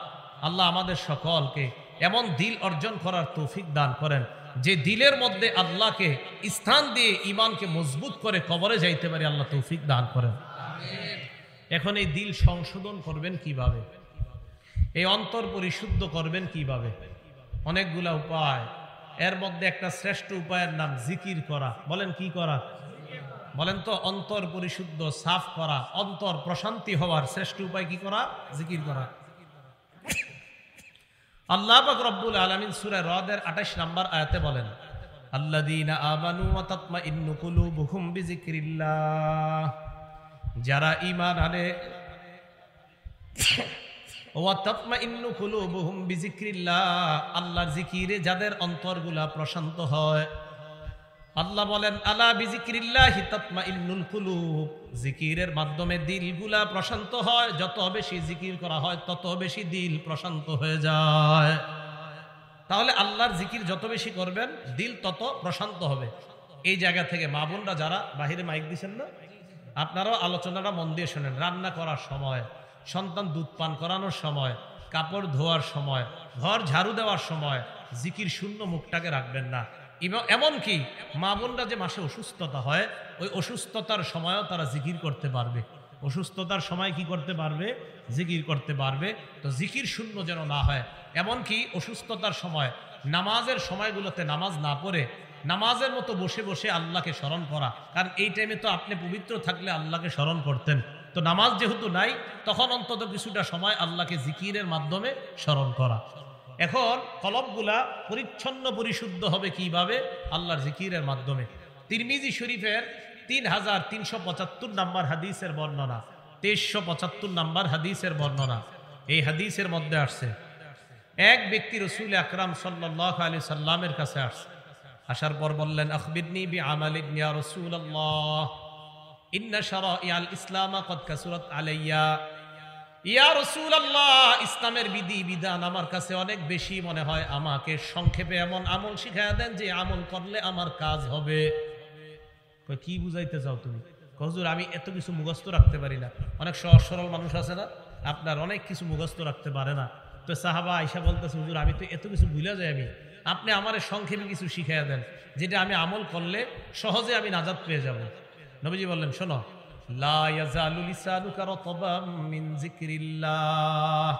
আল্লাহ আমাদের সকলকে এমন দিল অর্জন করার তৌফিক দান করেন, যে দিলের মধ্যে আল্লাহকে স্থান দিয়ে ঈমানকে মজবুত করে কবরে যাইতে পারে। আল্লাহ তৌফিক দান করেন। এখন এই দিল সংশোধন করবেন কিভাবে? এই অন্তর পরিশুদ্ধ করবেন কিভাবে? অনেকগুলা উপায়। এর মধ্যে একটা শ্রেষ্ঠ উপায়ের নাম জিকির করা। বলেন কি করা? বলেন তো অন্তর পরিশুদ্ধ সাফ করা, অন্তর প্রশান্তি হওয়ার শ্রেষ্ঠ উপায় কি করা? জিকির করা। আল্লাহ পাক রব্বুল আলামিন সূরা রাদের 28 নম্বর আয়াতে বলেন আল্লাযীনা আমানু ওয়া তাতমাইন্নু কুলুবুহুম বিযিকরিল্লাহ। যারা ঈমান আনে, ওয়া তাতমাইন্নু কুলুবুহুম বিযিকরিল্লাহ, আল্লাহর জিকিরে যাদের অন্তরগুলা প্রশান্ত হয়। আল্লাহ বলেন আলা বিযিকরিল্লাহি তাতমাইন্নুল কুলুব, জিকিরের মাধ্যমে দিলগুলা প্রশান্ত হয়। যত বেশি জিকির করা হয়, তত বেশি দিল প্রশান্ত হয়ে যায়। তাহলে আল্লাহর জিকির যত বেশি করবেন, দিল তত প্রশান্ত হবে। এই জায়গা থেকে মা বোনরা যারা বাহিরে মাইক দিচ্ছেন না, আপনারাও আলোচনাটা মন দিয়ে শোনেন। রান্না করার সময়, সন্তান দুধ পান করানোর সময়, কাপড় ধোয়ার সময়, ঘর ঝাড়ু দেওয়ার সময় জিকির শূন্য মুখটাকে রাখবেন না। এমনকি মা বোনরা যে মাসে অসুস্থতা হয়, ওই অসুস্থতার সময়ও তারা জিকির করতে পারবে। অসুস্থতার সময় কি করতে পারবে? জিকির করতে পারবে। তো জিকির শূন্য যেন না হয়। এমনকি অসুস্থতার সময়, নামাজের সময়গুলোতে নামাজ না পড়ে নামাজের মতো বসে বসে আল্লাহকে স্মরণ করা। কারণ এই টাইমে তো আপনি পবিত্র থাকলে আল্লাহকে স্মরণ করতেন, তো নামাজ যেহেতু নাই, তখন অন্তত কিছুটা সময় আল্লাহকে জিকিরের মাধ্যমে স্মরণ করা। এখন কলবগুলা পরিচ্ছন্ন পরিশুদ্ধ হবে কিভাবে? আল্লাহর জিকিরের মাধ্যমে। তিরমিজি শরীফের 3375 নম্বর হাদিসের বর্ণনা, 2375 নম্বর হাদিসের বর্ণনা। এই হাদিসের মধ্যে আসছে, এক ব্যক্তি রাসূল আকরাম সাল্লাল্লাহু আলাইহি সাল্লামের কাছে আসছে। আসার পর বললেন আখবিরনি বিআমালিন ইয়া রাসূলুল্লাহ, ইন্না শারাইআল ইসলাম ক্বাদ কাসুরাত আলাইয়া। ইয়া রাসূলুল্লাহ, ইসলামের বিধি বিধান আমার কাছে অনেক বেশি মনে হয়, আমাকে সংক্ষেপে এমন আমল শিখায়া দেন যে আমল করলে আমার কাজ হবে। কি বুঝাইতে চাও তুমি? হুজুর আমি এত কিছু মুখস্থ রাখতে পারি না। অনেক সহজ সরল মানুষ আছে না, আপনার অনেক কিছু মুখস্থ রাখতে পারে না। তো সাহাবা আয়েশা বলতেছে হুজুর আমি তো এত কিছু ভুলে যাই, আমি আপনি আমারে সংক্ষেপে কিছু শিখাইয়া দেন যেটা আমি আমল করলে সহজে আমি নাজাত পেয়ে যাব। নবীজি বললেন, শোনো, লা ইয়াজালু লিসানুকা রাতবাম মিন যিকরিল্লাহ,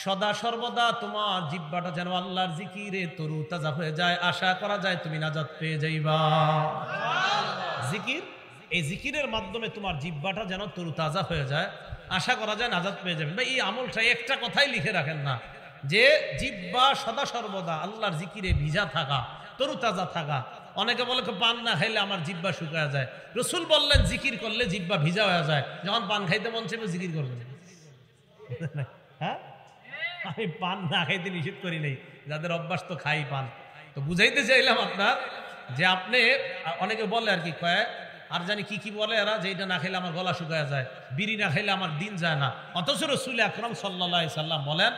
সদা সর্বদা তোমার জিহ্বাটা যেন আল্লাহর জিকিরে তরু তাজা হয়ে যায়, আশা করা যায় তুমি নাজাত পেয়ে যাইবা। জিকির, এই জিকিরের মাধ্যমে তোমার জিহ্বাটা যেন তরু তাজা হয়ে যায়, আশা করা যায় নাজাত পেয়ে যাবে। এই আমলটা একটা কথাই লিখে রাখেন না, যে জিহ্বা সদা সর্বদা আল্লাহর জিকিরে ভিজা থাকা, তরু তাজা থাকা। অনেকে বলে পান না খাইলে আমার জিহ্বা শুকায় যায়। রসুল বললেন জিকির করলে জিহ্বা ভিজা হয়ে যায়। যখন পান খাইতে মন চাইবে জিকির করবেন। হ্যাঁ, আমি পান না খাইতে নিষেধ করি নাই, যাদের অভ্যাস তো খাই পান। তো বুঝাইতে চাইলাম আপনার, যে আপনি, অনেকে বলে আর কি কয়, আর জানি কি কি বলে এরা, যে এটা না খাইলে আমার গলা শুকায় যায়, বিড়ি না খাইলে আমার দিন যায় না। অথচ রাসূল আকরাম সাল্লাল্লাহু আলাইহি সাল্লাম বলেন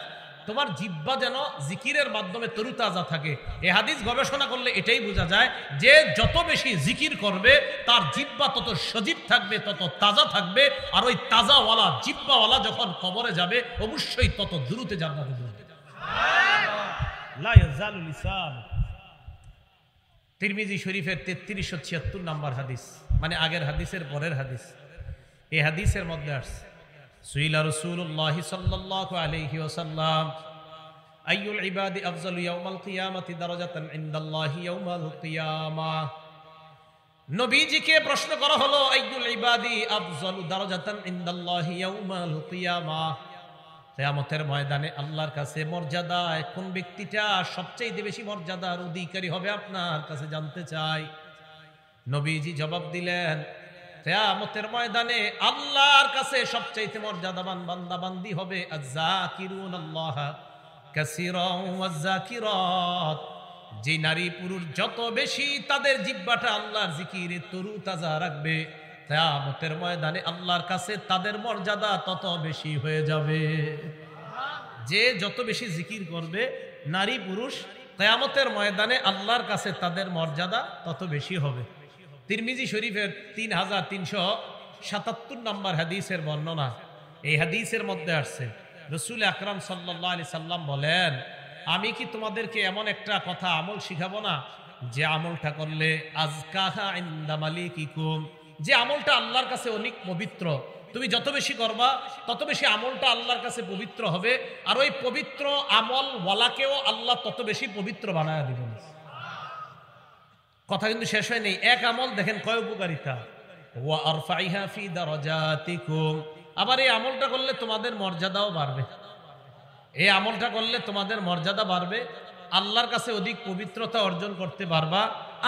তোমার জিহ্বা যেন জিকিরের মাধ্যমে তরুতাজা থাকে। এই হাদিস গবেষণা করলে এটাই বোঝা যায় যে যত বেশি জিকির করবে তার জিহ্বা তত সজীব থাকবে, তত তাজা থাকবে। আর ওই তাজাওয়ালা জিহ্বাওয়ালা যখন কবরে যাবে অবশ্যই তত দ্রুত জান্নাতে যাবে। লা ইয়াজালু লিসান। তিরমিজি শরীফের 3376 নম্বর হাদিস, মানে আগের হাদিসের পরের হাদিস। এই হাদিসের মধ্যে আসছে, সুইলা রাসূলুল্লাহ সাল্লাল্লাহু আলাইহি ওয়াসাল্লাম আইয়ুল ইবাদি আফজালু ইয়াউমাল কিয়ামাতি দারাজাতান ইনদাল্লাহি ইয়াউমাল কিয়ামাহ। নবীজিকে প্রশ্ন করা হলো, আইয়ুল ইবাদি আফজালু দারাজাতান ইনদাল্লাহি ইয়াউমাল কিয়ামাহ, কিয়ামতের ময়দানে আল্লাহর কাছে মর্যাদায় কোন ব্যক্তিটা সবচেয়ে বেশি মর্যাদার অধিকারী হবে আপনার কাছে জানতে চাই। নবীজি জবাব দিলেন, কিয়ামতের ময়দানে আল্লাহর কাছে সবচেয়ে মর্যাদাবান বান্দা বান্দি হবে আয-যাকিরুনাল্লাহ কাসীরান ওয়াজ-যাকিরাত, যে নারী পুরুষ যত বেশি তাদের জিহ্বাটা আল্লাহর জিকিরে তরু তাজা রাখবে, কিয়ামতের ময়দানে আল্লাহর কাছে তাদের মর্যাদা তত বেশি হয়ে যাবে। যে যত বেশি জিকির করবে নারী পুরুষ, কিয়ামতের ময়দানে আল্লাহর কাছে তাদের মর্যাদা তত বেশি হবে। তিরমিজি শরীফের 3377 নম্বর হাদিসের বর্ণনা। এই হাদিসের মধ্যে আসছে, রাসূল আকরাম সাল্লাল্লাহু আলাইহি সাল্লাম বলেন, আমি কি তোমাদেরকে এমন একটা কথা আমল শিখাবো না, যে আমলটা করলে আযকাহা ইনদা মালিকিকুম, যে আমলটা আল্লাহর কাছে অনেক পবিত্র। তুমি যত বেশি করবা তত বেশি আমলটা আল্লাহর কাছে পবিত্র হবে, আর ওই পবিত্র আমল ওয়ালাকেও আল্লাহ তত বেশি পবিত্র বানায় দিবেন। কথা কিন্তু শেষ হয় নেই। এক আমল দেখেন কয় উপকারিতা, ওয়া আরফাইহা ফি দারাজাতিকুম, আবার এই আমলটা করলে তোমাদের মর্যাদাও বাড়বে। এই আমলটা করলে তোমাদের মর্যাদা বাড়বে, আল্লাহর কাছে অধিক পবিত্রতা অর্জন করতে পারবা।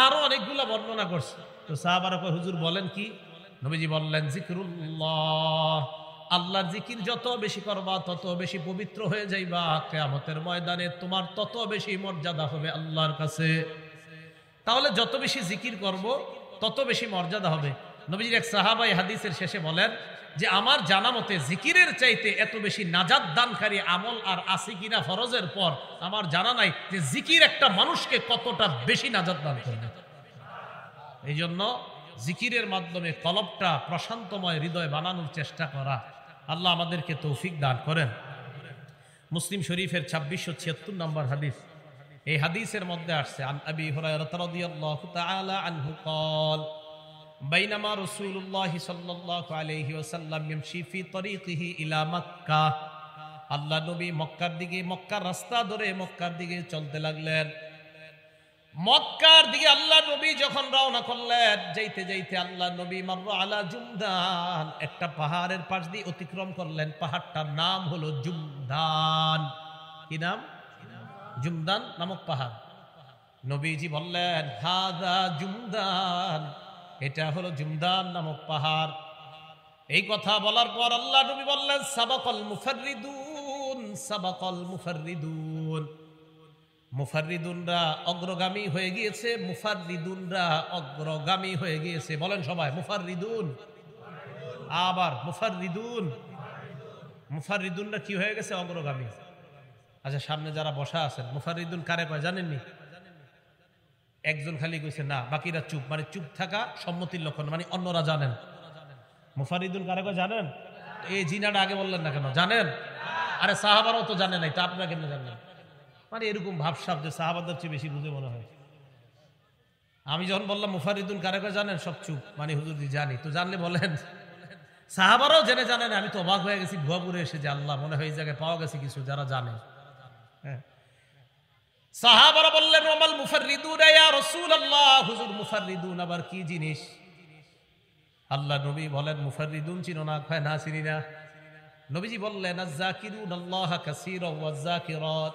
আরো অনেকগুলা বর্ণনা করছে। তো সাহাবারা কয়, হুজুর বলেন কি? নবীজি বললেন, জিকরুল্লাহ, আল্লাহর জিকির যত বেশি করবা তত বেশি পবিত্র হয়ে যাইবা, কিয়ামতের ময়দানে তোমার তত বেশি মর্যাদা হবে আল্লাহর কাছে। তাহলে যত বেশি জিকির করব তত বেশি মর্যাদা হবে। নবীজির এক সাহাবা এই হাদিসের শেষে বলেন যে আমার জানা মতে জিকিরের চাইতে এত বেশি নাজাত দানকারী আমল আর আছে কিনা ফরজের পর আমার জানা নাই, যে জিকির একটা মানুষকে কতটা বেশি নাজাত দান করবে। এই জন্য জিকিরের মাধ্যমে কলবটা প্রশান্তময় হৃদয় বানানোর চেষ্টা করা। আল্লাহ আমাদেরকে তৌফিক দান করেন। মুসলিম শরীফের 2676 নম্বর হাদিস। এই হাদিসের মধ্যে আসছে, আন আবি হুরায়রা রাদিয়াল্লাহু তাআলা আনহু قال বাইনামা রাসূলুল্লাহ সাল্লাল্লাহু আলাইহি ওয়াসাল্লাম ইয়ামশি ফি তরিকিহি ইলা মক্কা, আল্লাহ নবী মক্কার দিকে, মক্কার রাস্তা ধরে মক্কার দিকে চলতে লাগলেন। মক্কার দিকে আল্লাহ নবী যখন রওনা করলেন, যাইতে যাইতে আল্লাহ নবী মাররা আলা জুমদান, একটা পাহাড়ের পাশ দিয়ে অতিক্রম করলেন। পাহাড়টার নাম হলো জুমদান। কি নাম? জুমদান নামক পাহাড়। নবীজি বললেন, হাযা জুমদান, এটা হলো জুমদান নামক পাহাড়। এই কথা বলার পর আল্লাহ নবী বললেন, সাবাকাল মুফাররিদুন, সাবাকাল মুফাররিদুন, মুফাররিদুনরা অগ্রগামী হয়ে গিয়েছে, মুফাররিদুনরা অগ্রগামী হয়ে গিয়েছে। বলেন সবাই, মুফাররিদুন। আবার মুফাররিদুন, মুফাররিদুনরা কি হয়ে গেছে? অগ্রগামী। আচ্ছা, সামনে যারা বসা আছেন, মুফাররিদুন কারে কয় জানেননি? একজন খালি কইছে না, বাকিরা চুপ, মানে চুপ থাকা সম্মতির লক্ষণ, মানে অন্যরা জানেন। মুফাররিদুন কারে কয় জানেন? এই জিনাটা আগে বললেন না কেন? জানেন? আরে সাহাবারাও তো জানে নাই, তা আপনারা কেন জানেন? মানে এরকম ভাবসাব যে সাহাবাদের চেয়ে বেশি বুঝে মনে হয়। আমি যখন বললাম মুফারিদুন কারে কয় জানেন, সব চুপ, মানে হুজুর জি জানি। তো জানলে বলেন। সাহাবারাও জেনে জানেন, আমি তো অবাক হয়ে গেছি ভুয়াপুরে এসে যে আল্লাহ, মনে হয় এই জায়গায় পাওয়া গেছে কিছু যারা জানে। হ্যাঁ, সাহাবারা বললেন ওমাল মুফাররিদুন ইয়া রাসূলুল্লাহ, হুজুর মুফাররিদুন আবার কি জিনিস? আল্লাহ নবী বলেন মুফাররিদুন চিনো না? কয় না, চিনি না। নবীজি বললেন আয-যাকিরুনাল্লাহ কাসীরান ওয়াজ-যাকিরাত,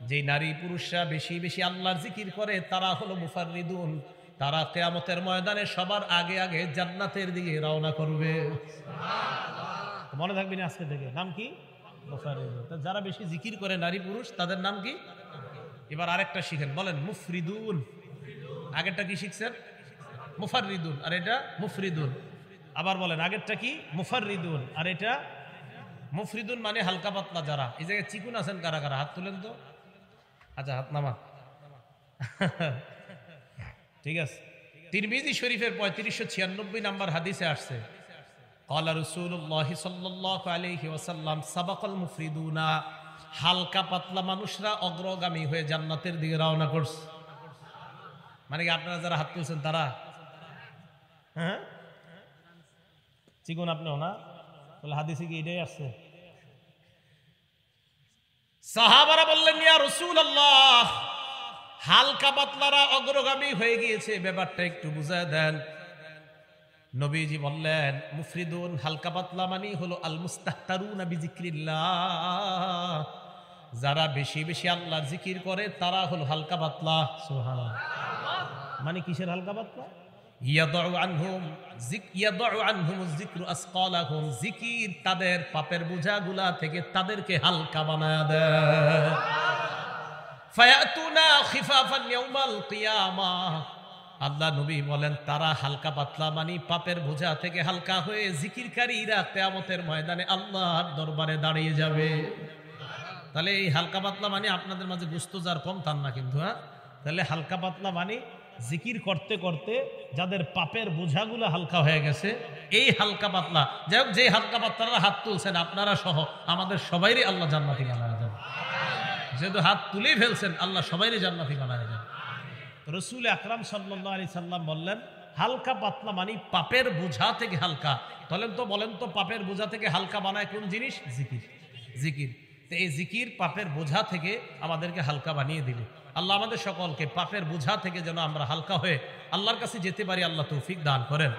যে নারী পুরুষরা বেশি বেশি আল্লাহর জিকির করে তারা হলো মুফাররিদুন। তারা কিয়ামতের ময়দানে সবার আগে আগে জান্নাতের দিকে রওনা করবে। সুবহানাল্লাহ, মনে থাকবে না আজকে থেকে, নাম কি? মুফাররিদুন। যারা বেশি জিকির করে নারী পুরুষ তাদের নাম কি? এবার আরেকটা শিখেন, বলেন মুফরিদুন। আগেরটা কি শিখছেন? মুফাররিদুন, আর এটা মুফরিদুন। আবার বলেন আগেরটা কি? মুফাররিদুন, আর এটা মুফরিদুন। মানে হালকা পাতলা যারা। এই জায়গায় চিকুন আছেন কারা কারা? হাত তুলেন তো। আচ্ছা, হাত নামা। ঠিক আছে। তিরমিজি শরীফের 3596 নম্বর হাদিসে আসছে, ক্বালা রাসূলুল্লাহ সাল্লাল্লাহু আলাইহি ওয়াসাল্লাম সাবাকাল মুফরিদুনা, হালকা পাতলা মানুষরা অগ্রগামী হয়ে জান্নাতের দিকে রওনা করছে। মানে কি আপনারা যারা হাত তুলছেন তারা? হ্যাঁ, চিকুন আপনিও না? তাহলে হাদিসে কি এটাই আসছে? সাহাবারা বললেন ইয়া রাসূলুল্লাহ, হালকা পাতলারা অগ্রগামী হয়ে গিয়েছে, ব্যাপারটা একটু বুঝায় দেন। নবীজি বললেন মুফরিদুন হালকা পাতলা মানে হলো আল মুস্তাহতারুনা বিজিক্রিল্লাহ, যারা বেশি বেশি আল্লাহর জিকির করে তারা হলো হালকা পাতলা। সুবহানাল্লাহ। মানে কিসের হালকা পাতলা? ইয়াদউ আনহুম যিকরু আসকালাহুম, জিকির তাদের পাপের বোঝাগুলা থেকে তাদেরকে হালকা বানায় দেয়। ফায়াতুনা খিফাফান ইয়াউমাল কিয়ামাহ, আল্লাহ নবী বলেন তারা হালকা পাতলা মানে পাপের বোঝা থেকে হালকা হয়ে জিকিরকারীরা কিয়ামতের ময়দানে আল্লাহর দরবারে দাঁড়িয়ে যাবে। তাহলে এই হালকা পাতলা মানে আপনাদের মাঝে গুস্ত যার কম তার না কিন্তু। হ্যাঁ, তাহলে হালকা পাতলা মানে জিকির করতে করতে যাদের পাপের বোঝাগুলো হালকা হয়ে গেছে, এই হালকা পাতলা। যাই হোক, যে হালকা পাতলারা হাত তুলছেন আপনারা সহ আমাদের সবাইরই আল্লাহ জান্নাতি বানায় দেন। যেহেতু হাত তুলেই ফেলছেন, আল্লাহ সবাইরই জান্নাতি বানায় দেন। রাসূল আকরাম সাল্লাল্লাহু আলাইহি সাল্লাম বললেন হালকা পাতলা মানে পাপের বোঝা থেকে হালকা। বলেন তো পাপের বোঝা থেকে হালকা বানায় কোন জিনিস? জিকির। জিকির। তো এই জিকির পাপের বোঝা থেকে আমাদেরকে হালকা বানিয়ে দিবে। আল্লাহ আমাদের সকলকে পাপের বোঝা থেকে যেন আমরা হালকা হয়ে আল্লাহর কাছে যেতে পারি, আল্লাহ তৌফিক দান করেন।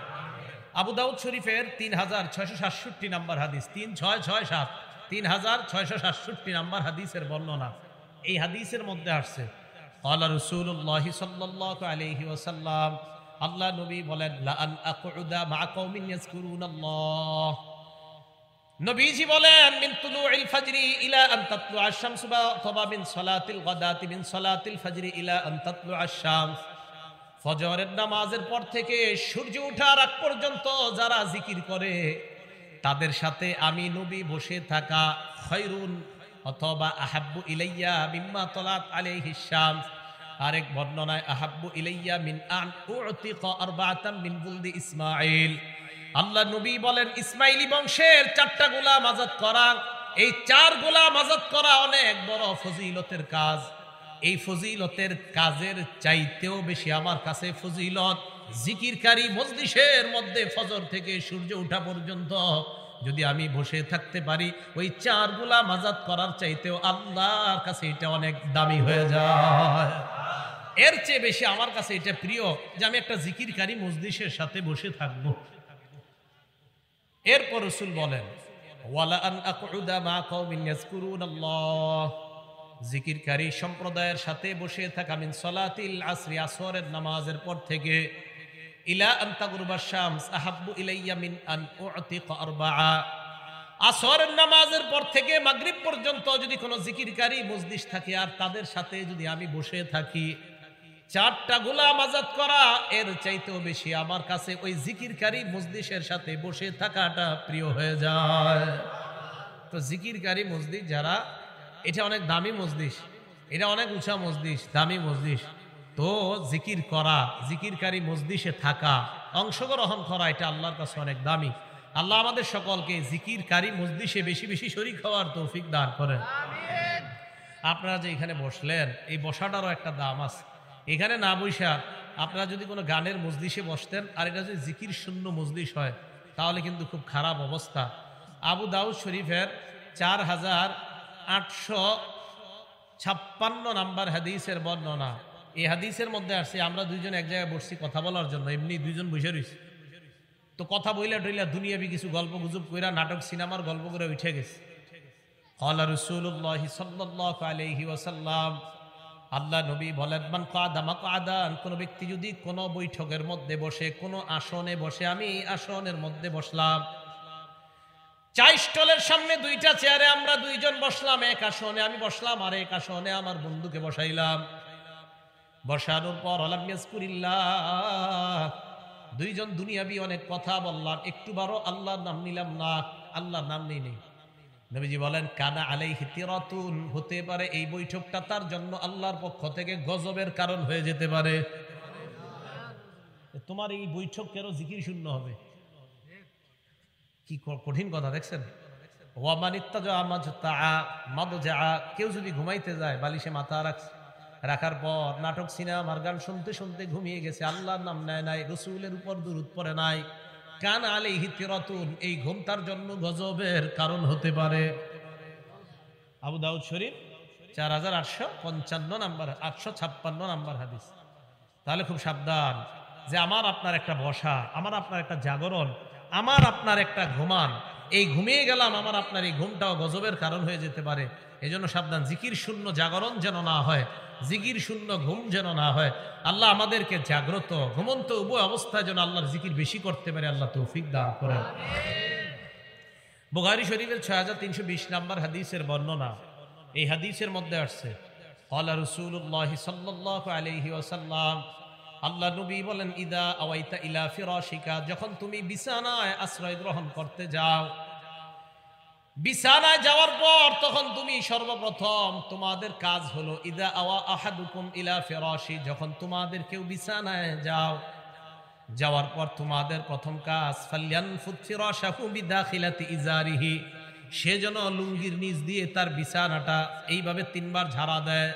আবু দাউদ শরীফের 3667 নম্বর হাদিস, 3667, 3667 নম্বর হাদিসের বর্ণনা। এই হাদিসের মধ্যে আসছে ক্বালা রাসূলুল্লাহ সাল্লাল্লাহু আলাইহি ওয়াসাল্লাম, আল্লাহ নবী বলেন লা আন আকুদা মা কওমিন ইয়াযকুরুনাল্লাহ, নবীজি বলেন মিন তুলুইল ফাজরি ইলা আন তাতলুআ আশ-শামসু বা মিন সালাতিল গাদাতি মিন সালাতিল ফাজরি ইলা আন তাতলুআ আশ-শামস, ফজরের নামাজের পর থেকে সূর্য ওঠার আগ পর্যন্ত যারা জিকির করে তাদের সাথে আমি নবী বসে থাকা খায়রুন অথবা আহাব্বু ইলাইয়া মিম্মা তালাত আলাইহিস শামস। আরেক বর্ণনায় আহাব্বু ইলাইয়া মিন আন উতিকা আরবাআতাম মিন বুলদি ইসমাঈল, আল্লাহ নবী বলেন ইসমাইলি বংশের 4টা গোলাম আযাদ করা, এই 4 গোলাম আযাদ করা অনেক বড় ফজিলতের কাজ। এই ফজিলতের কাজের চাইতেও বেশি আমার কাছে ফজিলত জিকিরকারী মজলিসের মধ্যে ফজর থেকে সূর্য ওঠা পর্যন্ত যদি আমি বসে থাকতে পারি, ওই 4 গোলাম আযাদ করার চাইতেও আল্লাহর কাছে এটা অনেক দামি হয়ে যায়। এর চেয়ে বেশি আমার কাছে এটা প্রিয় যে আমি একটা জিকিরকারী মজলিসের সাথে বসে থাকবো। এরপর রাসূল বলেন ওয়ালা আন আকুদা মা কওমিন ইয়াযকুরুনাল্লাহ, জিকিরকারী সম্প্রদায়ের সাথে বসে থাকা মিন সালাতিল আসরি, আসরের নামাজের পর থেকে ইলা আন তাগরুবা শামস আহাব্বু ইলাইয়া মিন আন উতিকা আরবাআ, আসরের নামাজের পর থেকে মাগরিব পর্যন্ত যদি কোনো জিকিরকারী মজলিস থাকে আর তাদের সাথে যদি আমি বসে থাকি, 4টা গোলাম আযাদ করা এর চাইতেও বেশি আমার কাছে ওই জিকিরকারী মজলিসের সাথে বসে থাকাটা প্রিয় হয়ে যায়। তো জিকিরকারী মজলিস যারা, এটা অনেক দামি মজলিস, এটা অনেক উঁচা মজলিস, দামি মজলিস। তো জিকির করা, জিকিরকারী মজলিসে থাকা, অংশগ্রহণ করা, এটা আল্লাহর কাছে অনেক দামি। আল্লাহ আমাদের সকলকে জিকিরকারী মজলিসে বেশি বেশি শরীক হওয়ার তৌফিক দান করেন। আপনারা যে এখানে বসলেন, এই বসাটারও একটা দাম আছে। এখানে না বৈশা আপনারা যদি কোনো গানের মজলিসে বসতেন, আর এটা যদি জিকির শূন্য মজলিস হয়, তাহলে কিন্তু খুব খারাপ অবস্থা। আবু দাউদ শরীফের 4856 নাম্বার হাদিসের বর্ণনা। এই হাদিসের মধ্যে আসছে, আমরা দুইজন এক জায়গায় বসছি কথা বলার জন্য, এমনি দুইজন বসে রয়েছি। তো কথা বইলা টইলা দুনিয়াবি কিছু গল্প গুজব কইরা নাটক সিনেমার গল্প করে উঠে গেছে। ক্বালা রাসূলুল্লাহ সাল্লাল্লাহু আলাইহি ওয়াসাল্লাম, আল্লাহ নবী বলেন, মান কাদা মাকআদান, কোন ব্যক্তি যদি কোন বৈঠকের মধ্যে বসে, কোন আসনে বসে, আমি এই আসনের মধ্যে বসলাম, চা স্টলের সামনে দুইটা চেয়ারে আমরা দুইজন বসলাম, এক আসনে আমি বসলাম আর এক আসনে আমার বন্ধুকে বসাইলাম। বসানোর পর আলাম ইয়াজকুরিল্লাহ, দুইজন দুনিয়াবি অনেক কথা বললাম, একটু বারো আল্লাহর নাম নিলাম না, আল্লাহর নাম নেই। নবীজি বলেন, কানা আলাইহি তিরাতুন, হতে পারে এই বৈঠকটা তার জন্য আল্লাহর পক্ষ থেকে গজবের কারণ হয়ে যেতে পারে। তোমার এই বৈঠক কেন জিকির শূন্য হবে? কি কঠিন কথা দেখছেন। কেউ যদি ঘুমাইতে যায়, বালিশে মাথা রাখার পর নাটক সিনেমার গান শুনতে শুনতে ঘুমিয়ে গেছে, আল্লাহর নাম নেয় নাই, রসুলের উপর দুরূদ পড়ে নাই, কান আলাইহি তিরাতুন, এই ঘুম তার জন্য গজবের কারণ হতে পারে। আবু দাউদ শরীফ 4855 নাম্বার, 856 নাম্বার হাদিস। তাহলে খুব সাবধান যে আমার আপনার একটা বসা, আমার আপনার একটা জাগরণ, আমার আপনার একটা ঘুমান, এই ঘুমিয়ে গেলাম, আমার আপনার এই ঘুমটাও গজবের কারণ হয়ে যেতে পারে। এই জন্য সাবধান, জিকির শূন্য জাগরণ যেন না হয়, জিকির শূন্য ঘুম যেন না হয়। আল্লাহ আমাদেরকে জাগ্রত ঘুমন্ত উভয় অবস্থায় যেন আল্লাহর জিকির বেশি করতে পারে, আল্লাহ তৌফিক দান করেন। বুখারী শরীফের 6320 নাম্বার হাদিসের বর্ণনা। এই হাদিসের মধ্যে আসছে, ক্বালা রাসূলুল্লাহ সাল্লাল্লাহু আলাইহি ওয়াসাল্লাম, আল্লাহ নবী বলেন, ইদা আওয়াইতা ইলা ফিরাশিকা, যখন তুমি বিছানায় আশ্রয় গ্রহণ করতে যাও, বিছানায় যাওয়ার পর তখন তুমি সর্বপ্রথম তোমাদের কাজ হলো, ইদা আওয়া আহাদুকুম ইলা ফিরাশি, যখন তোমাদের কেউ বিছানায় যাও, যাওয়ার পর তোমাদের প্রথম কাজ, ফালয়ানফুত ফিরাশাহু বিদাখিলাতি ইজারিহি, সে যেন লুঙ্গির নিচ দিয়ে তার বিছানাটা এইভাবে 3 বার ঝাড়া দেয়।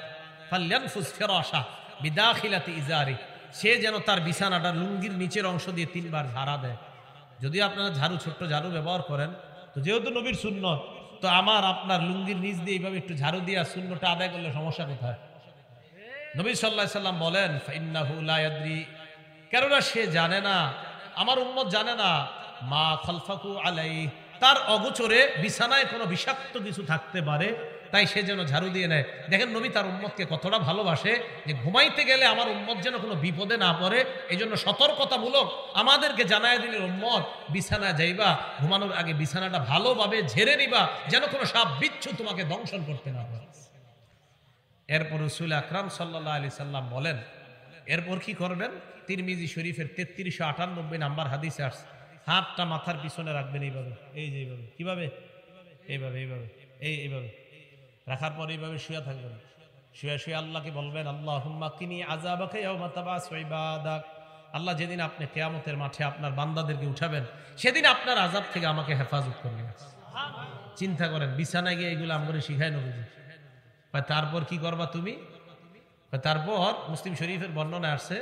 ফালয়ানফুস ফিরাশা বিদাখিলাতি ইজারি, সে যেন তার বিছানাটা লুঙ্গির নিচের অংশ দিয়ে 3 বার ঝাড়া দেয়। যদি আপনারা ঝাড়ু, ছোট্ট ঝাড়ু ব্যবহার করেন, তো যেহেতু নবীর সুন্নত, তো আমার আপনার লুঙ্গির নিচ দিয়ে এইভাবে একটু ঝাড়ু দিয়া সুন্নতটা আদায় করলে সমস্যা কোথায়? নবী সাল্লাল্লাহু আলাইহি সাল্লাম বলেন, ফাইন্নাহু লা ইয়াদরি, কেননা সে জানে না, আমার উম্মত জানে না, মা খালফাকু আলাইহি, তার অগোচরে বিছানায় কোনো বিষাক্ত কিছু থাকতে পারে, তাই সে যেন ঝাড়ু দিয়ে নেয়। দেখেন নবী তার উম্মতকে কতটা ভালোবাসে, যে ঘুমাইতে গেলে আমার উম্মত যেন কোনো বিপদে না পড়ে, এই জন্য সতর্কতামূলক আমাদেরকে জানায় দিলেন, উম্মত বিছানায় যাইবা, ঘুমানোর আগে বিছানাটা ভালোভাবে ঝেড়ে নিবা, যেন কোনো সাপ বিচ্ছু তোমাকে দংশন করতে না পারে। এরপর রাসূল আকরাম সাল্লাল্লাহু আলাইহি সাল্লাম বলেন, এরপর কি করবেন? তিরমিজি শরীফের 3398 নাম্বার হাদিসে আসছে, হাতটা মাথার পিছনে রাখবেন এইভাবে, এই যে এইভাবে, কিভাবে? এইভাবে, এইভাবে, এইভাবে রাখার পর এইভাবে শুয়ে থাকবেন। শুয়ে শুয়ে আল্লাহকে বলবেন, আল্লাহুম্মা কিনি আযাবাকা ইয়াওমা তাবাসু ইবাদাক, আল্লাহ যেদিন আপনি কিয়ামতের মাঠে আপনার বান্দাদেরকে উঠাবেন, সেদিন আপনার আযাব থেকে আমাকে হেফাজত করবেন। চিন্তা করেন, বিছানায় গিয়ে এগুলো আমাকে শিখায় নবীজি। তারপর কি করবা তুমি? তারপর মুসলিম শরীফের বর্ণনা আসছে,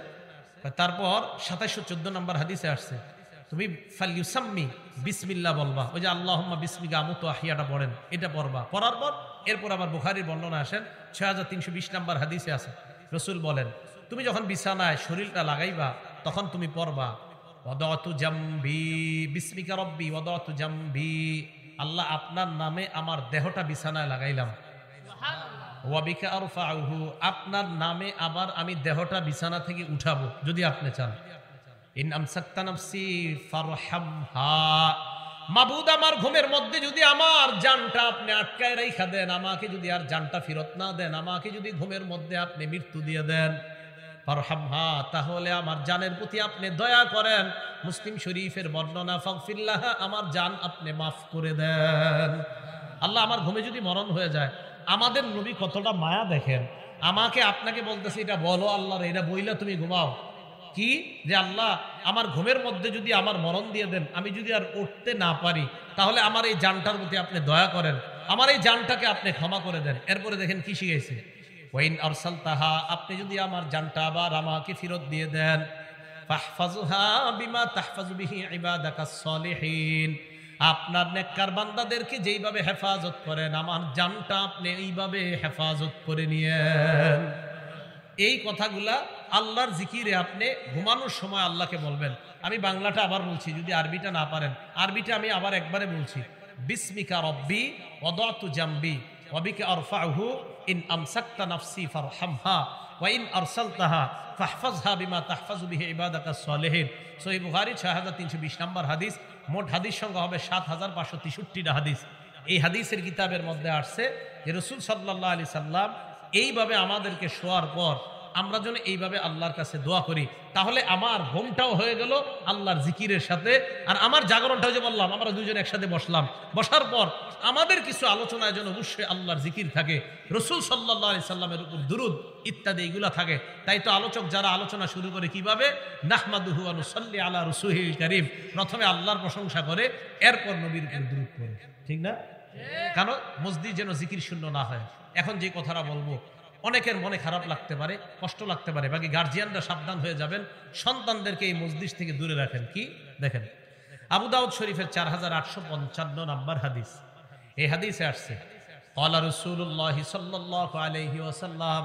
তারপর 2714 নম্বর হাদিসে আসছে, তুমি ফালইউসাম্মি বিসমিল্লাহ বলবা, ওই যে আল্লাহুম্মা বিসমিকা আমুতু আহিয়াটা পড়েন, এটা পড়বা। পড়ার পর এরপর আবার বুখারীর বর্ণনা আসেন, 6320 নম্বর হাদিসে আছে, রাসূল বলেন, তুমি যখন বিছানায় শরীরটা লাগাইবা, তখন তুমি পড়বা, ওয়াদাতু জামবি বিসমিকা রব্বি ওয়াদাতু জামবি, আল্লাহ আপনার নামে আমার দেহটা বিছানায় লাগাইলাম, ওয়াবিকা আরফাউহু, আপনার নামে আবার আমি দেহটা বিছানা থেকে উঠাবো যদি আপনি চান। ইন আমসাকতা নাফসি ফারহামহা, মাবুদ আমার ঘুমের মধ্যে যদি আমার জানটা আপনি আটকায় রাইখা দেন, আমাকে যদি আর জানটা ফেরত না দেন, আমাকে যদি ঘুমের মধ্যে আপনি মৃত্যু দিয়ে দেন, ফারহামহা, তাহলে আমার জানের প্রতি আপনি দয়া করেন। মুসলিম শরীফের বর্ণনা, ফাগফিরলাহ, আমার জান আপনি মাফ করে দেন। আল্লাহ আমার ঘুমে যদি মরণ হয়ে যায়, আমাদের নবী কতটা মায়া দেখেন, আমাকে আপনাকে বলতেছে, এটা বলো আল্লাহর, এটা বইলা তুমি ঘুমাও, কি যে আল্লাহ আমার ঘুমের মধ্যে যদি আমার মরণ দিয়ে দেন, আমি যদি আর উঠতে না পারি, তাহলে আমার এই জানটার প্রতি আপনি দয়া করেন। আমার এই জানটাকে আপনি ক্ষমা করে দেন। এরপরে দেখেন কি শিখাইছে, ওয়াইন আরসালতাহা, আপনি যদি আমার জানটা আবার আমাকে ফেরত দিয়ে দেন, ফাহফাজুহা বিমা তাহফাজু বিহি ইবাদাকাস সালিহিন, আপনার নেককার বান্দাদেরকে যেইভাবে হেফাজত করেন আমার জানটা আপনি এইভাবে হেফাজত করে নিয়েন। এই কথাগুলা আল্লাহর জিকিরে আপনি ঘুমানোর সময় আল্লাহকে বলবেন। আমি বাংলাটা আবার বলছি, যদি আরবিটা না পারেন, আরবিটা আমি আবার একবারে বলছি। বিসমিকা রব্বি ওয়াদাতু জামবি ওয়া বিকা আরফাউহু ইন আমসাকতা নাফসি ফারহামহা ওয়া ইন আরসালতাহা ফাহফাজহা বিমা তাহফাজু বিহি ইবাদাকাস সালিহিন। সহিহ বুখারী 6320 নম্বর হাদিস। মোট হাদিস সংখ্যা হবে 7563টা হাদিস। এই হাদিসের কিতাবের মধ্যে আসছে যে রাসূল সাল্লাল্লাহু আলাইহি সাল্লাম এইভাবে আমাদেরকে শোয়ার পর আমরা যেন এইভাবে আল্লাহর কাছে দোয়া করি, তাহলে আমার ঘুমটাও হয়ে গেল আল্লাহর জিকিরের সাথে, আর আমার জাগরণটাও যে বললাম আমরা দুজন একসাথে বসলাম, বসার পর আমাদের কিছু আলোচনায় যেন অবশ্যই আল্লাহর জিকির থাকে, রাসূল সাল্লাল্লাহু আলাইহি সাল্লামের উপর দুরূদ ইত্যাদি এগুলা থাকে। তাই তো আলোচক যারা আলোচনা শুরু করে কিভাবে, নাহমাদুহু ওয়া নুসাল্লি আলা রাসূলিল কারীম, প্রথমে আল্লাহর প্রশংসা করে এরপর নবীর উপর দুরূদ পড়ে, ঠিক না? কারণ মসজিদ যেন জিকির শূন্য না হয়। এখন যে কথাটা বলবো অনেকের মনে খারাপ লাগতে পারে, কষ্ট লাগতে পারে, বাকি গার্জিয়ানরা সাবধান হয়ে যাবেন, সন্তানদেরকে এই মসজিদ থেকে দূরে রাখেন। কি দেখেন, আবু দাউদ শরীফের 4855 নম্বর হাদিস। এই হাদিসে আসছে ক্বালা রাসূলুল্লাহ সাল্লাল্লাহু আলাইহি ওয়াসাল্লাম,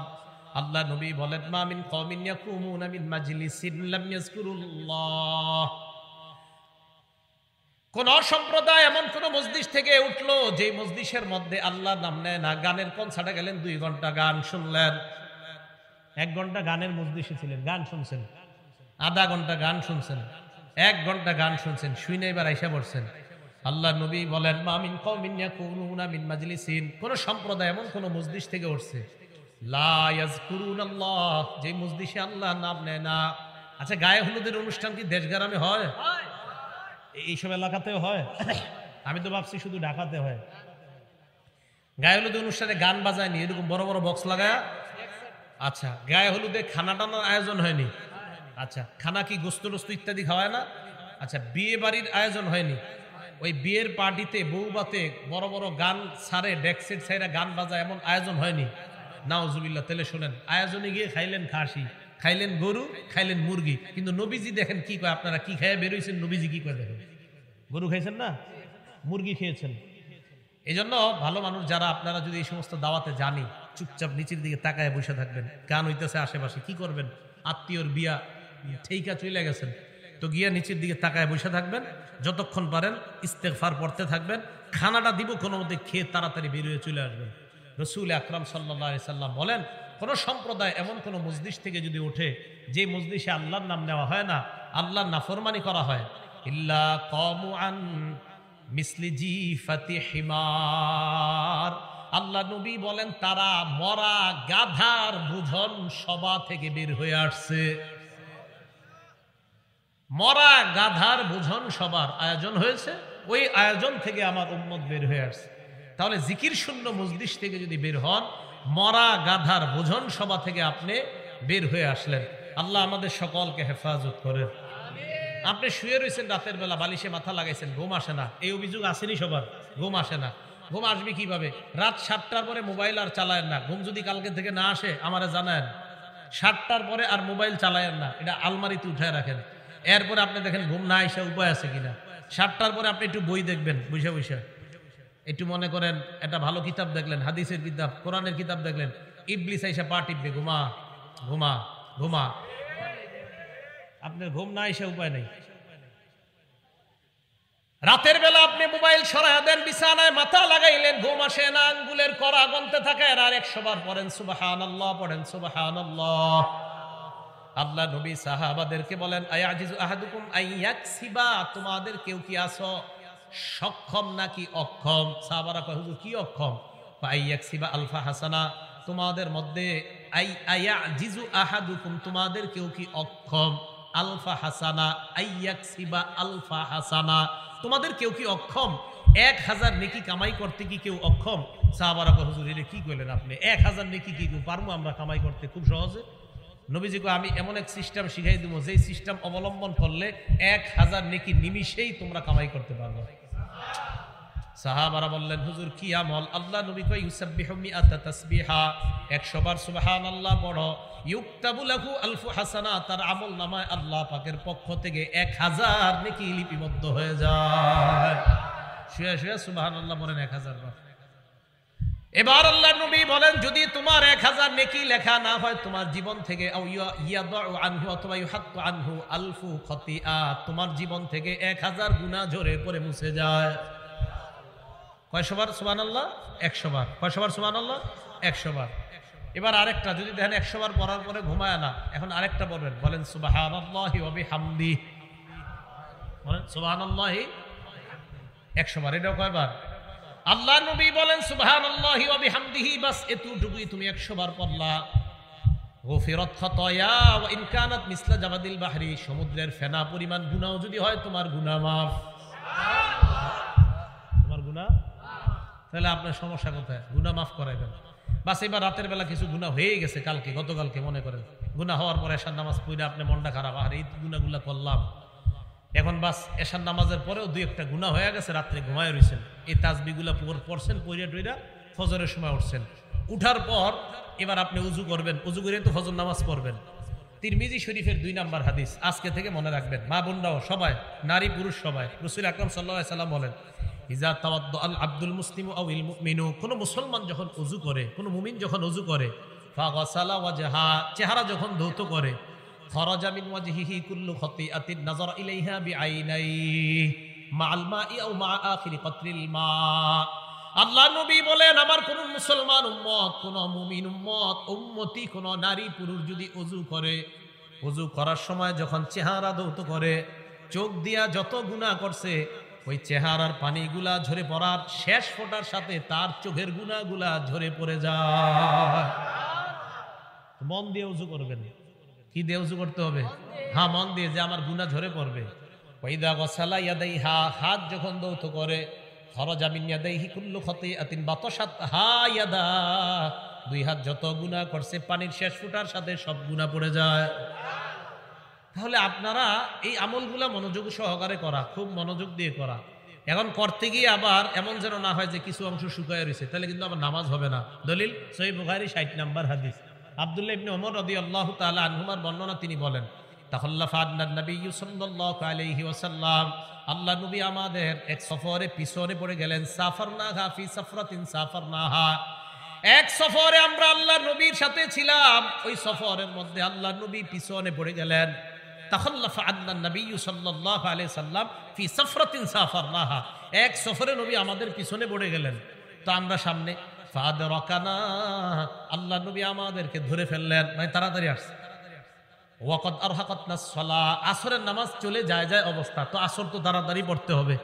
আল্লাহ নবী বলেন, মা মিন কওমিন ইয়াকুমুনা মিন মাজলিসিন লাম ইয়াযকুরুল্লাহ, কোন সম্প্রদায় এমন কোন মসজিদ থেকে উঠলো যে মসজিদের মধ্যে আল্লাহর নাম নেয় না। গানের কনসার্টে গেলেন, 2 ঘন্টা গান শুনলেন, 1 ঘন্টা গানের মসজিদে ছিলেন, গান শুনছেন, আধা ঘন্টা গান শুনছেন, 1 ঘন্টা গান শুনছেন, শুনে এবার আইসা পড়ছেন। আল্লাহ নবী বলেন, মা মিন কওমিন ইয়াকুনুনা মিন মাজলিসিন, কোন সম্প্রদায় এমন কোন মসজিদ থেকে উঠছে লা ইয়াযকুরুনাল্লাহ, যে মসজিদে আল্লাহর নাম নেয় না। আচ্ছা, গায়ে হলুদের অনুষ্ঠান কি দেশ গ্রামে হয়? এইসব এলাকাতেও হয়? আমি তো ভাবছি শুধু ঢাকাতে হয়। গায়ে হলুদের অনুষ্ঠানে গান বাজায়নি, এরকম বড় বড় বক্স লাগায়? আচ্ছা, গায়ে হলুদে খানা টানার আয়োজন হয়নি? আচ্ছা, খানা কি গোস্ত টোস্ত ইত্যাদি খাওয়ায় না? আচ্ছা, বিয়ে বাড়ির আয়োজন হয়নি? ওই বিয়ের পার্টিতে বউবাতে বড় বড় গান ছাড়ে, ডেকসেট ছাইরা গান বাজায়, এমন আয়োজন হয়নি? নাউজুবিল্লাহ। তাহলে শোনেন, আয়োজনে গিয়ে খাইলেন খাসি, খাইলেন গরু, খাইলেন মুরগি, কিন্তু নবীজি দেখেন কি কয়, আপনারা কি খাইয়া বেরোইছেন, নবীজি কি কয় দেখেন। গরু খাইছেন না, মুরগি খেয়েছেন। এই জন্য ভালো মানুষ যারা, আপনারা যদি এই সমস্ত দাওয়াতে জানি, চুপচাপ নিচের দিকে তাকায় বসে থাকবেন। গান হইতেছে আশেপাশে, কি করবেন? আত্মীয়র বিয়া ঠিকা চলে গেছেন, তো গিয়া নিচের দিকে তাকায় বসে থাকবেন, যতক্ষণ পারেন ইস্তেগফার পড়তে থাকবেন। খানাটা দিব কোনো মধ্যে খেয়ে তাড়াতাড়ি বেরিয়ে চলে আসবেন। রাসূল আকরাম সাল্লাল্লাহু আলাইহি সাল্লাম বলেন, কোন সম্প্রদায় এমন কোন মসজিদ থেকে যদি ওঠে যে মসজিদে আল্লাহর নাম নেওয়া হয় না, আল্লাহর নাফরমানি করা হয়, ইল্লা কামু আন মিসলি জিফাতি হিমার, আল্লাহ নবী বলেন তারা মরা গাধার বুঝন সভা থেকে বের হয়ে আসছে। মরা গাধার বুঝন সবার আয়োজন হয়েছে, ওই আয়োজন থেকে আমার উম্মত বের হয়ে আসছে। তাহলে জিকির শূন্য মসজিদ থেকে যদি বের হন, মরা গাধার বুঝন সভা থেকে আপনি বের হয়ে আসলেন। আল্লাহ আমাদের সকলকে হেফাজত করেন। আপনি শুয়ে রয়েছেন রাতের বেলা, বালিশে মাথা লাগাইছেন, ঘুম আসে না, এই অভিযোগ আসেনি সবার? ঘুম আসে না, ঘুম আসবে কিভাবে? রাত 7টার পরে মোবাইল আর চালায়েন না। ঘুম যদি কালকে থেকে না আসে আমারে জানায়েন। 7টার পরে আর মোবাইল চালায়েন না, এটা আলমারিতে উঠায় রাখেন। এরপরে আপনি দেখেন ঘুম না এসে উপায় আছে কিনা। 7টার পরে আপনি একটু বই দেখবেন, বসে বসে একটু মনে করেন একটা ভালো কিতাব দেখলেন, হাদিসের কিতাব, কোরআনের কিতাব দেখলেন, ইবলিস আইসা পা টিপবে, ঘুমা ঘুমা ঘুমা। আপনার ঘুম না এসে উপায় নেই। রাতের বেলা আপনি মোবাইল সরাইয়া দেন, বিছানায় মাথা লাগাইলেন, ঘুম আসে না, আঙ্গুলের কড়া গুনতে থাকে, আর 100 বার পড়েন সুবহানাল্লাহ, পড়েন সুবহানাল্লাহ। আল্লাহ নবী সাহাবাদেরকে বলেন, আয়াজিজু আহাদুকুম আইয়াকসিবা, তোমাদের কেউ কি আছো সক্ষম নাকি অক্ষম? সাহাবারা কয়, হুজুর কি অক্ষম? আইয়াকসিবা আলফা হাসানা, তোমাদের মধ্যে আয়াজিজু আহাদুকুম, তোমাদের কেউ কি অক্ষম? আলফা হাসানা, আইয়াকসিবা আলফা হাসানা, তোমাদের কেউ কি অক্ষম 1000 নেকি কামাই করতে? কি কেউ অক্ষম? সাহাবারা কয়, হুজুর এটা কি কইলেন আপনি? 1000 নেকি কি কেউ পারবো আমরা কামাই করতে খুব সহজে? নবীজি কয়, আমি এমন এক সিস্টেম শিখাই দেবো, যেই সিস্টেম অবলম্বন করলে 1000 নেকি নিমিষেই তোমরা কামাই করতে পারবে। সাহাবারা বললেন, হুজুর কি আমল? আল্লাহ নবী কয়, ইউসাব্বিহু মিআতা তাসবিহা, 100 বার সুবহানাল্লাহ পড়ো, ইউকতাবু লাহু আলফু হাসানাত, তার আমল নামায় আল্লাহ পাকের পক্ষ থেকে 1000 নেকি লিপিবদ্ধ হয়ে যায়। শুয়ে শুয়ে সুবহানাল্লাহ বলেন 1000 বার। এবার আল্লাহ নবী বলেন, যদি তোমার 1000 নেকি লেখা না হয় তোমার জীবন থেকে, আও ইয়াদউ আনহু, অথবা ইউহাত্তু আনহু আলফু খতিআত, তোমার জীবন থেকে 1000 গুনাহ ঝরে পড়ে মুছে যায়। কয়শো বার সুবহানাল্লাহ? 100 বার। কয়শো বার সুবহানাল্লাহ? 100 বার। এবার আরেকটা, যদি দেখেন 100 বার পড়ার পরে ঘুমায় না, এখন আরেকটা বলবেন, বলেন সুবহানাল্লাহি ওয়া বিহামদি, বলেন সুবহানাল্লাহি 100 বার। এটাও কয়বার? আল্লাহ নবী বলেন সুবহানাল্লাহি ওয়া বিহামদিহি, বাস এতটুকুই তুমি 100 বার পড়লা, গফিরাত খাতায়া ওয়া ইন কানাত মিসলা জাবাদিল বাহরি, সমুদ্রের ফেনা পরিমাণ গুনাহ যদি হয় তোমার গুনাহ মাফ। তোমার গুনাহ, তাহলে আপনার সমস্যা কোথায়? গুনাহ মাফ করাইবেন। বাস এবার রাতের বেলা কিছু গুনাহ হয়ে গেছে, কালকে গতকালকে মনে করেন, গুনাহ হওয়ার পরে এশার নামাজ পড়ে আপনি মনটা খারাপ, আর এই গুনাহগুলা করলাম, এখন বাস এশার নামাজের পরেও 2-1টা গুনাহ হয়ে গেছে, রাত্রে ঘুমায় রইছেন, এই তাসবিহগুলা পড়ছেন, পড়িয়া টইরা ফজরের সময় উঠছেন, উঠার পর এবার আপনি উজু করবেন, উজু করে তো ফজর নামাজ পড়বেন। তিরমিজি শরীফের 2 নম্বর হাদিস আজকে থেকে মনে রাখবেন, মা বোনরাও সবাই, নারী পুরুষ সবাই। রাসূল আকরাম সাল্লাল্লাহু আলাইহি সাল্লাম বলেন, ইজা তাওয়াদ্দা আল আব্দুল মুসলিমু আও ইল মুমিনু, কোন মুসলমান যখন উজু করে, কোন মুমিন যখন উজু করে, ফাগাসালা ওয়াজহা, চেহারা যখন ধৌত করে, খরাজা মিন ওয়াজহিহি কুল্লু খাতিআতিন নাযারা ইলাইহা বিআইনাইহি মাআল মাই আও মা আখিরি কতরিল মা। আল্লাহ নবী বলেন, আমার কোন মুসলমান উম্মত, কোন মুমিন উম্মত, উম্মতি, কোন নারী পুরুষ যদি উজু করে, উজু করার সময় যখন চেহারা ধৌত করে, চোখ দিয়া যত গুনাহ করছে, ওই চেহারার পানিগুলা ঝরে পড়ার শেষ ফোঁটার সাথে তার চোখের গুনাহগুলা ঝরে পড়ে যায়। মন দিয়ে উজু করবেন। কি দিয়ে উজু করতে হবে? হ্যাঁ, মন দিয়ে, যে আমার গুনাহ ঝরে পড়বে। ওয়াইদা গাসালা ইয়াদাইহা, হাত যখন ধৌত করে, খরাজা মিন ইয়াদাইহি কুল্লু খাতিআতিন বাতাসাত হা ইয়াদা, 2 হাত যত গুনাহ করছে পানির শেষ ফোঁটার সাথে সব গুনাহ পড়ে যায়। তাহলে আপনারা এই আমলগুলা মনোযোগ সহকারে করা, খুব মনোযোগ দিয়ে করা। এখন করতে গিয়ে আবার এমন যেন না হয় যে কিছু অংশ শুকায় রয়েছে, তাহলে কিন্তু আবার নামাজ হবে না। দলিল সহিহ বুখারী 60 নম্বর হাদিস, আব্দুল্লাহ ইবনে ওমর রাদিয়াল্লাহু তাআলা আনহুমার বর্ণনা, তিনি বলেন, তাখাল্লাফা আন নবী সাল্লাল্লাহু আলাইহি ওয়াসাল্লাম, আল্লাহ নবী আমাদের এক সফরে পিছনে পড়ে গেলেন। সাফারনাহা ফি সাফরাতিন সাফারনাহা, এক সফরে আমরা আল্লাহ নবীর সাথে ছিলাম, ওই সফরের মধ্যে আল্লাহ নবী পিছনে পড়ে গেলেন। তাখাল্লাফা আন নবী সাল্লাল্লাহু আলাইহি সাল্লাম ফি সাফরাতিন সাফারনাহা, এক সফরে নবী আমাদের পিছনে পড়ে গেলেন, তো আমরা সামনে। ফাদরাকানা, আল্লাহ নবী আমাদেরকে ধরে ফেললেন, মানে তাড়াতাড়ি আসছে। ওয়াকাদ আরহাকাতনাস সালাহ, আসরের নামাজ চলে যায় অবস্থা, তো আসর তো তাড়াতাড়ি পড়তে হবে।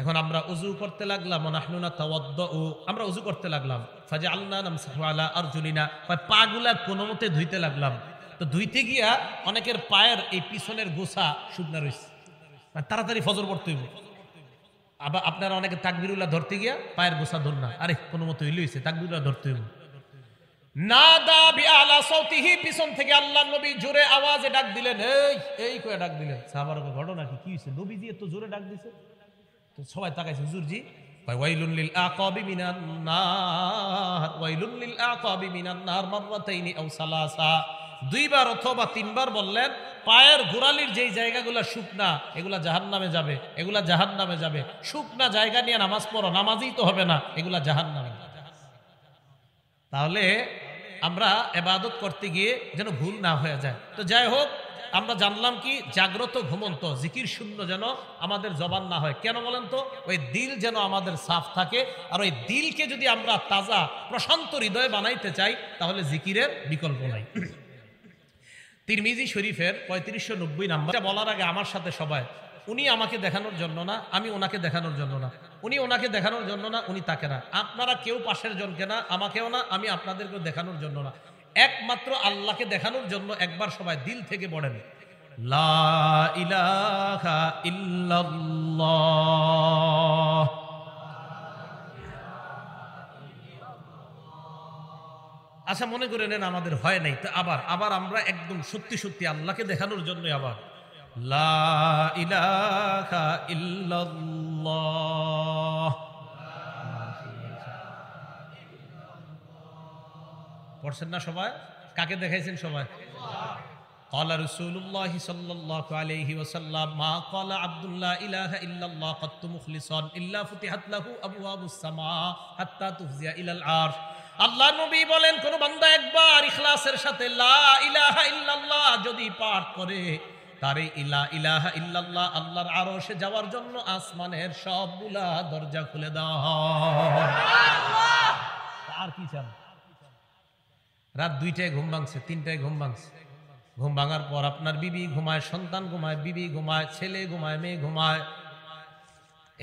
এখন আমরা উজু করতে লাগলাম, নাহনুনা তাওয়াদ্দু, আমরা উজু করতে লাগলাম। ফাজআলনা নামসাহু আলা আরজুলিনা, পাগুলা কোনোমতে ধুইতে লাগলাম। তো ধুইতে গিয়া অনেকের পায়ের এই পিছনের গোছা শুকনা রইছে, মানে তাড়াতাড়ি ফজর পড়তে হইব। আবার আপনারা অনেকে তাকবীরুল্লাহ ধরতে গিয়া পায়ের গোছা ধর না, আরে কোনো মতো হইলে হইছে, তাকবীরুল্লাহ ধরতে হইব। নাদা বিআলা সাউতিহি, পিছন থেকে আল্লাহর নবী জোরে আওয়াজে ডাক দিলেন, এই এই কয়ে ডাক দিলেন। সাহাবারা ঘটনা কি হইছে? নবীজি এত জোরে ডাক দিছে, তো সবাই তাকাইছে, হুজুরজি ওয়াইলুন লিল আকাবি মিনান নার, ওয়াইলুন লিল আকাবি মিনান নার মাররাতাইনি আও সালাসা, 2 বার অথবা 3 বার বললেন। পায়ের গোড়ালির যেই জায়গাগুলো শুকনা, এগুলা জাহান্নামে যাবে, এগুলা জাহান্নামে যাবে। শুকনা জায়গা নিয়ে নামাজ পড়ো, নামাজই তো হবে না, এগুলা জাহান্নামে। তাহলে আমরা ইবাদত করতে গিয়ে যেন ভুল না হয়ে যায়। তো যাই হোক, আমরা জানলাম কি, জাগ্রত ঘুমন্ত জিকির শূন্য যেন আমাদের জবান না হয়। কেন বলেন তো? ওই দিল যেন আমাদের সাফ থাকে, আর ওই দিলকে যদি আমরা তাজা প্রশান্ত হৃদয় বানাইতে চাই, তাহলে জিকিরের বিকল্প নাই। তিরমিজি শরীফের 3590 নাম্বার। বলার আগে আমার সাথে সবাই, উনি আমাকে দেখানোর জন্য না, আমি ওনাকে দেখানোর জন্য না, উনি ওনাকে দেখানোর জন্য না, উনি তাকে না, আপনারা কেউ পাশের জনকে না, আমাকেও না, আমি আপনাদেরকে দেখানোর জন্য না, একমাত্র আল্লাহকে দেখানোর জন্য একবার সবাই দিল থেকে পড়েন, লা ইলাহা ইল্লাল্লাহ। আচ্ছা, মনে করে নেন আমাদের হয় নাই, তো আবার আমরা একদম সত্যি সত্যি আল্লাহকে দেখানোর জন্য আবার লা ইলাহা ইল্লাল্লাহ। পড়ছেন না সবাই? কাকে দেখাইছেন সবাই? قال رسول الله صلى الله عليه وسلم ما قال عبد الله إله إلا الله قد مخلصا إلا فتحت له أبواب السماء حتى تفزع إلى العرش। আল্লাহ নবী বলেন, কোন বান্দা একবার ইখলাসের সাথে লা ইলাহা ইল্লাল্লাহ যদি পাঠ করে, তারে ইলাহা ইল্লাল্লাহ আল্লাহর আরশে যাওয়ার জন্য আসমানের সবগুলা দরজা খুলে দেওয়া হয়। আর কি চান? রাত 2টায় ঘুম ভাঙছে, 3টায় ঘুম ভাঙছে, ঘুম ভাঙার পর আপনার বিবি ঘুমায়, সন্তান ঘুমায়, বিবি ঘুমায়, ছেলে ঘুমায়, মেয়ে ঘুমায়,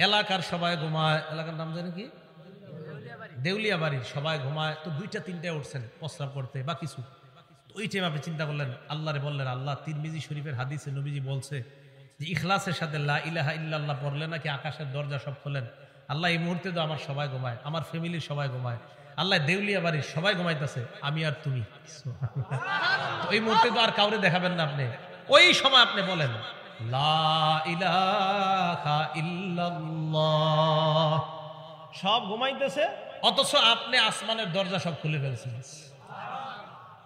এলাকার সবাই ঘুমায়। এলাকার নাম জানেন কি? দেউলিয়া বাড়ির সবাই ঘুমায়। তো 2টা-3টায় উঠছেন প্রস্রাব করতে বা কিছু, তো ওই টাইম আপনি চিন্তা করলেন, আল্লাহরে বললেন, আল্লাহ তিরমিজি শরীফের হাদিসে নবীজি বলছে যে ইখলাসের সাথে লা ইলাহা ইল্লাল্লাহ পড়লে নাকি আকাশের দরজা সব খোলেন। আল্লাহ এই মুহূর্তে তো আমার সবাই ঘুমায়, আমার ফ্যামিলির সবাই ঘুমায়, আল্লাহ দেউলিয়া বাড়ির সবাই ঘুমাইতেছে, আমি আর তুমি। তো এই মুহূর্তে তো আর কাউরে দেখাবেন না আপনি, ওই সময় আপনি বলেন লা ইলাহা ইল্লাল্লাহ। সব ঘুমাইতেছে, অথচ আপনি আসমানের দরজা সব খুলে ফেলছেন।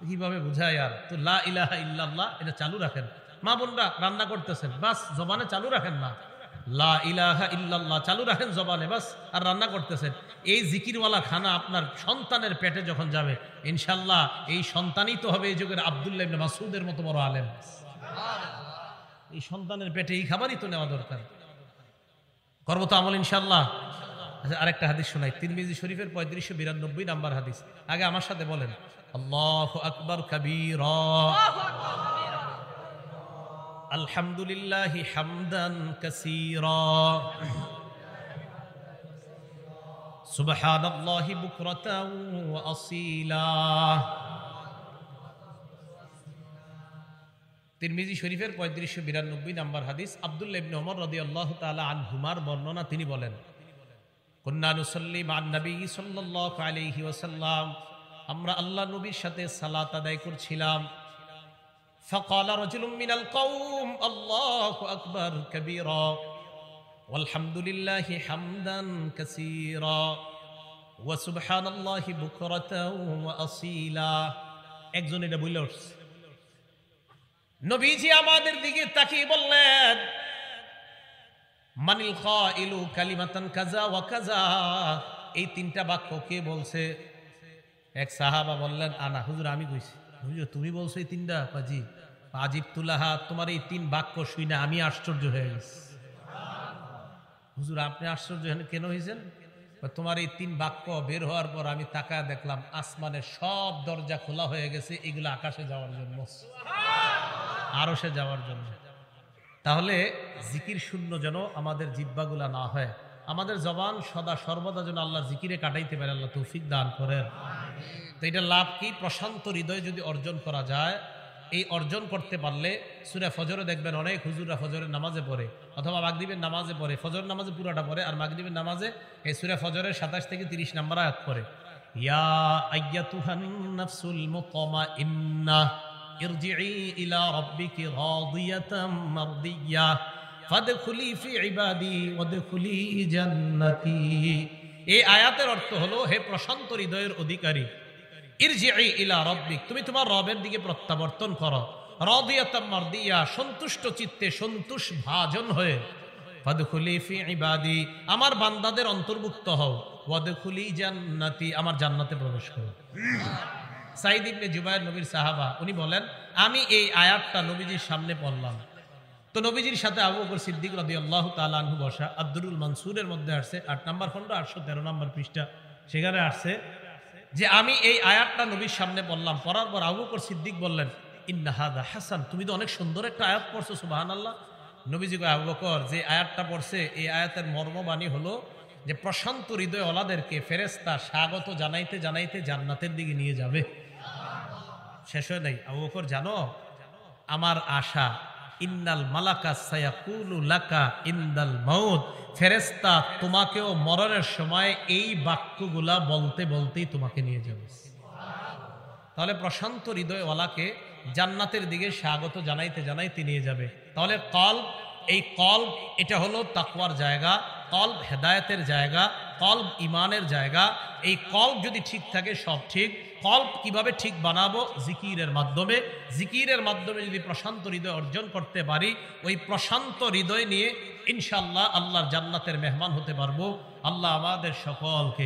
কিভাবে বুঝায়? আর তো লা ইলাহা ইল্লাল্লাহ এটা চালু রাখেন। মা বোনরা রান্না করতেছেন, বাস জবানে চালু রাখেন না, লা ইলাহা ইল্লাল্লাহ চালু রাখেন জবানে, বাস। আর রান্না করতেছেন, এই জিকিরওয়ালা খানা আপনার সন্তানের পেটে যখন যাবে, ইনশাল্লাহ এই সন্তানই তো হবে এই যুগের আব্দুল্লাহ ইবনে মাসউদের মতো বড় আলেম। এই সন্তানের পেটে এই খাবারই তো নেওয়া দরকার। করবো তো আমল ইনশাল্লাহ। আচ্ছা, আরেকটা হাদিস শোনাই, তিরমিজি শরীফের 3592 নাম্বার হাদিস। আগে আমার সাথে বলেন আল্লাহু আকবার কাবীরা, আলহামদুলিল্লাহি হামদান কাসীরা, সুবহানাল্লাহি বুকরাতাও ওয়া আসীলা। তিরমিজি শরীফের 3592 নাম্বার হাদিস। আব্দুল্লাহ ইবনে ওমর রাদিয়াল্লাহু তাআলা আনহুমার বর্ণনা, তিনি বলেন, কুন্না নুসাল্লি মা'আন নবী সাল্লাল্লাহু আলাইহি ওয়াসাল্লাম, আমরা আল্লাহ নবীর সাথে সালাত আদায় করছিলাম। ফাকালা রাজুলুম মিনাল কওম আল্লাহু আকবার কাবীরা ওয়ালহামদুলিল্লাহি হামদান কাসীরা ওয়া সুবহানাল্লাহি বুকরাতাও ওয়া আসীলা। একজন এটা বলে উঠছে। নবীজি আমাদের দিকে তাকিয়ে বললেন, মানিল কাইলু কালিমাতান কাযা ওয়া কাযা, এই 3টা বাক্য কে বলছে? এক সাহাবা বললেন, আনা হুজুর, আমি কইছি। হুজুর তুমি বলছো এই 3টা? জি। আজিবতুল্লাহা, তোমার এই 3 বাক্য শুনে আমি আশ্চর্য হয়ে গেছি। হুজুর আপনি আশ্চর্য কেন হয়েছেন? তোমার এই 3 বাক্য বের হওয়ার পর আমি তাকায় দেখলাম আসমানের সব দরজা খোলা হয়ে গেছে, এগুলো আকাশে যাওয়ার জন্য, আরশে যাওয়ার জন্য। তাহলে জিকির শূন্য যেন আমাদের জিহ্বাগুলা না হয়, আমাদের জবান সদা সর্বদা যেন আল্লাহ জিকিরে কাটাইতে পারে, আল্লাহ তৌফিক দান করেন। তো এটা লাভ কি? প্রশান্ত হৃদয় যদি অর্জন করা যায়, এই অর্জন করতে পারলে সূরা ফজরে দেখবেন অনেক হুজুররা ফজরের নামাজে পড়ে অথবা মাগরিবের নামাজে পড়ে, ফজর নামাজে পুরাটা পড়ে, আর মাগরিবের নামাজে এই সূরা ফজরের 27 থেকে 30 নম্বর আয়াত পড়ে, ইয়া আইয়াতুহান নাফসুল মুতমাইন্নাহ ইরজিই ইলা রাব্বিকি রাদিয়াতাম মারদিয়া ফাদখুলি ফি ইবাদি ওয়াদখুলি জান্নাতি। এই আয়াতের অর্থ হলো, হে প্রশান্ত হৃদয়ের অধিকারী, ইরজিই ইলা রাব্বিক, তুমি তোমার রবের দিকে প্রত্যাবর্তন করো, রাদিয়াতাম মারদিয়া, সন্তুষ্ট চিত্তে, সন্তুষ্ট ভাজন হয়ে, ফাদখুলি ফি ইবাদি, আমার বান্দাদের অন্তর্ভুক্ত হও, ওয়াদখুলি জান্নাতি, আমার জান্নাতে প্রবেশ করো। সাইদ ইবনে জুবায়ের নবীর সাহাবা, উনি বলেন, আমি এই আয়াতটা নবীজির সামনে পড়লাম, তো নবীজির সাথে আবু বকর সিদ্দিক রাদিয়াল্লাহু তাআলা আনহু বসা। আদ-দুরুল মানসুরের মধ্যে আসছে 8 নম্বর খণ্ড 813 নম্বর পৃষ্ঠা, সেখানে আসছে যে আমি এই আয়াতটা নবীর সামনে পড়লাম, পড়ার পর আবু বকর সিদ্দিক বললেন, ইন্না হাযা হাসান, তুমি তো অনেক সুন্দর একটা আয়াত পড়ছো, সুবহানাল্লাহ। নবীজি কয়, আবু বকর, যে আয়াতটা পড়ছে এই আয়াতের মর্মবাণী হলো যে প্রশান্ত হৃদয় ওলাদেরকে ফেরেশতা স্বাগত জানাইতে জানাইতে জান্নাতের দিকে নিয়ে যাবে। শেষ হয় নাই। আবু বকর, জানো আমার আশা, ইন্নাল মালাকা সায়াকুলু লাকা ইনদাল মাউত, ফেরেশতা তোমাকেও মরণের সময় এই বাক্যগুলা বলতে বলতেই তোমাকে নিয়ে যাবে। তাহলে প্রশান্ত হৃদয় ওয়ালাকে জান্নাতের দিকে স্বাগত জানাইতে জানাইতে নিয়ে যাবে। তাহলে কলব, এই কলব এটা হলো তাকওয়ার জায়গা, কলব হেদায়েতের জায়গা, কলব ইমানের জায়গা। এই কলব যদি ঠিক থাকে সব ঠিক। কলব কিভাবে ঠিক বানাবো? জিকিরের মাধ্যমে। জিকিরের মাধ্যমে যদি প্রশান্ত হৃদয় অর্জন করতে পারি, ওই প্রশান্ত হৃদয় নিয়ে ইনশাআল্লাহ আল্লাহর জান্নাতের মেহমান হতে পারবো। আল্লাহ আমাদের সকলকে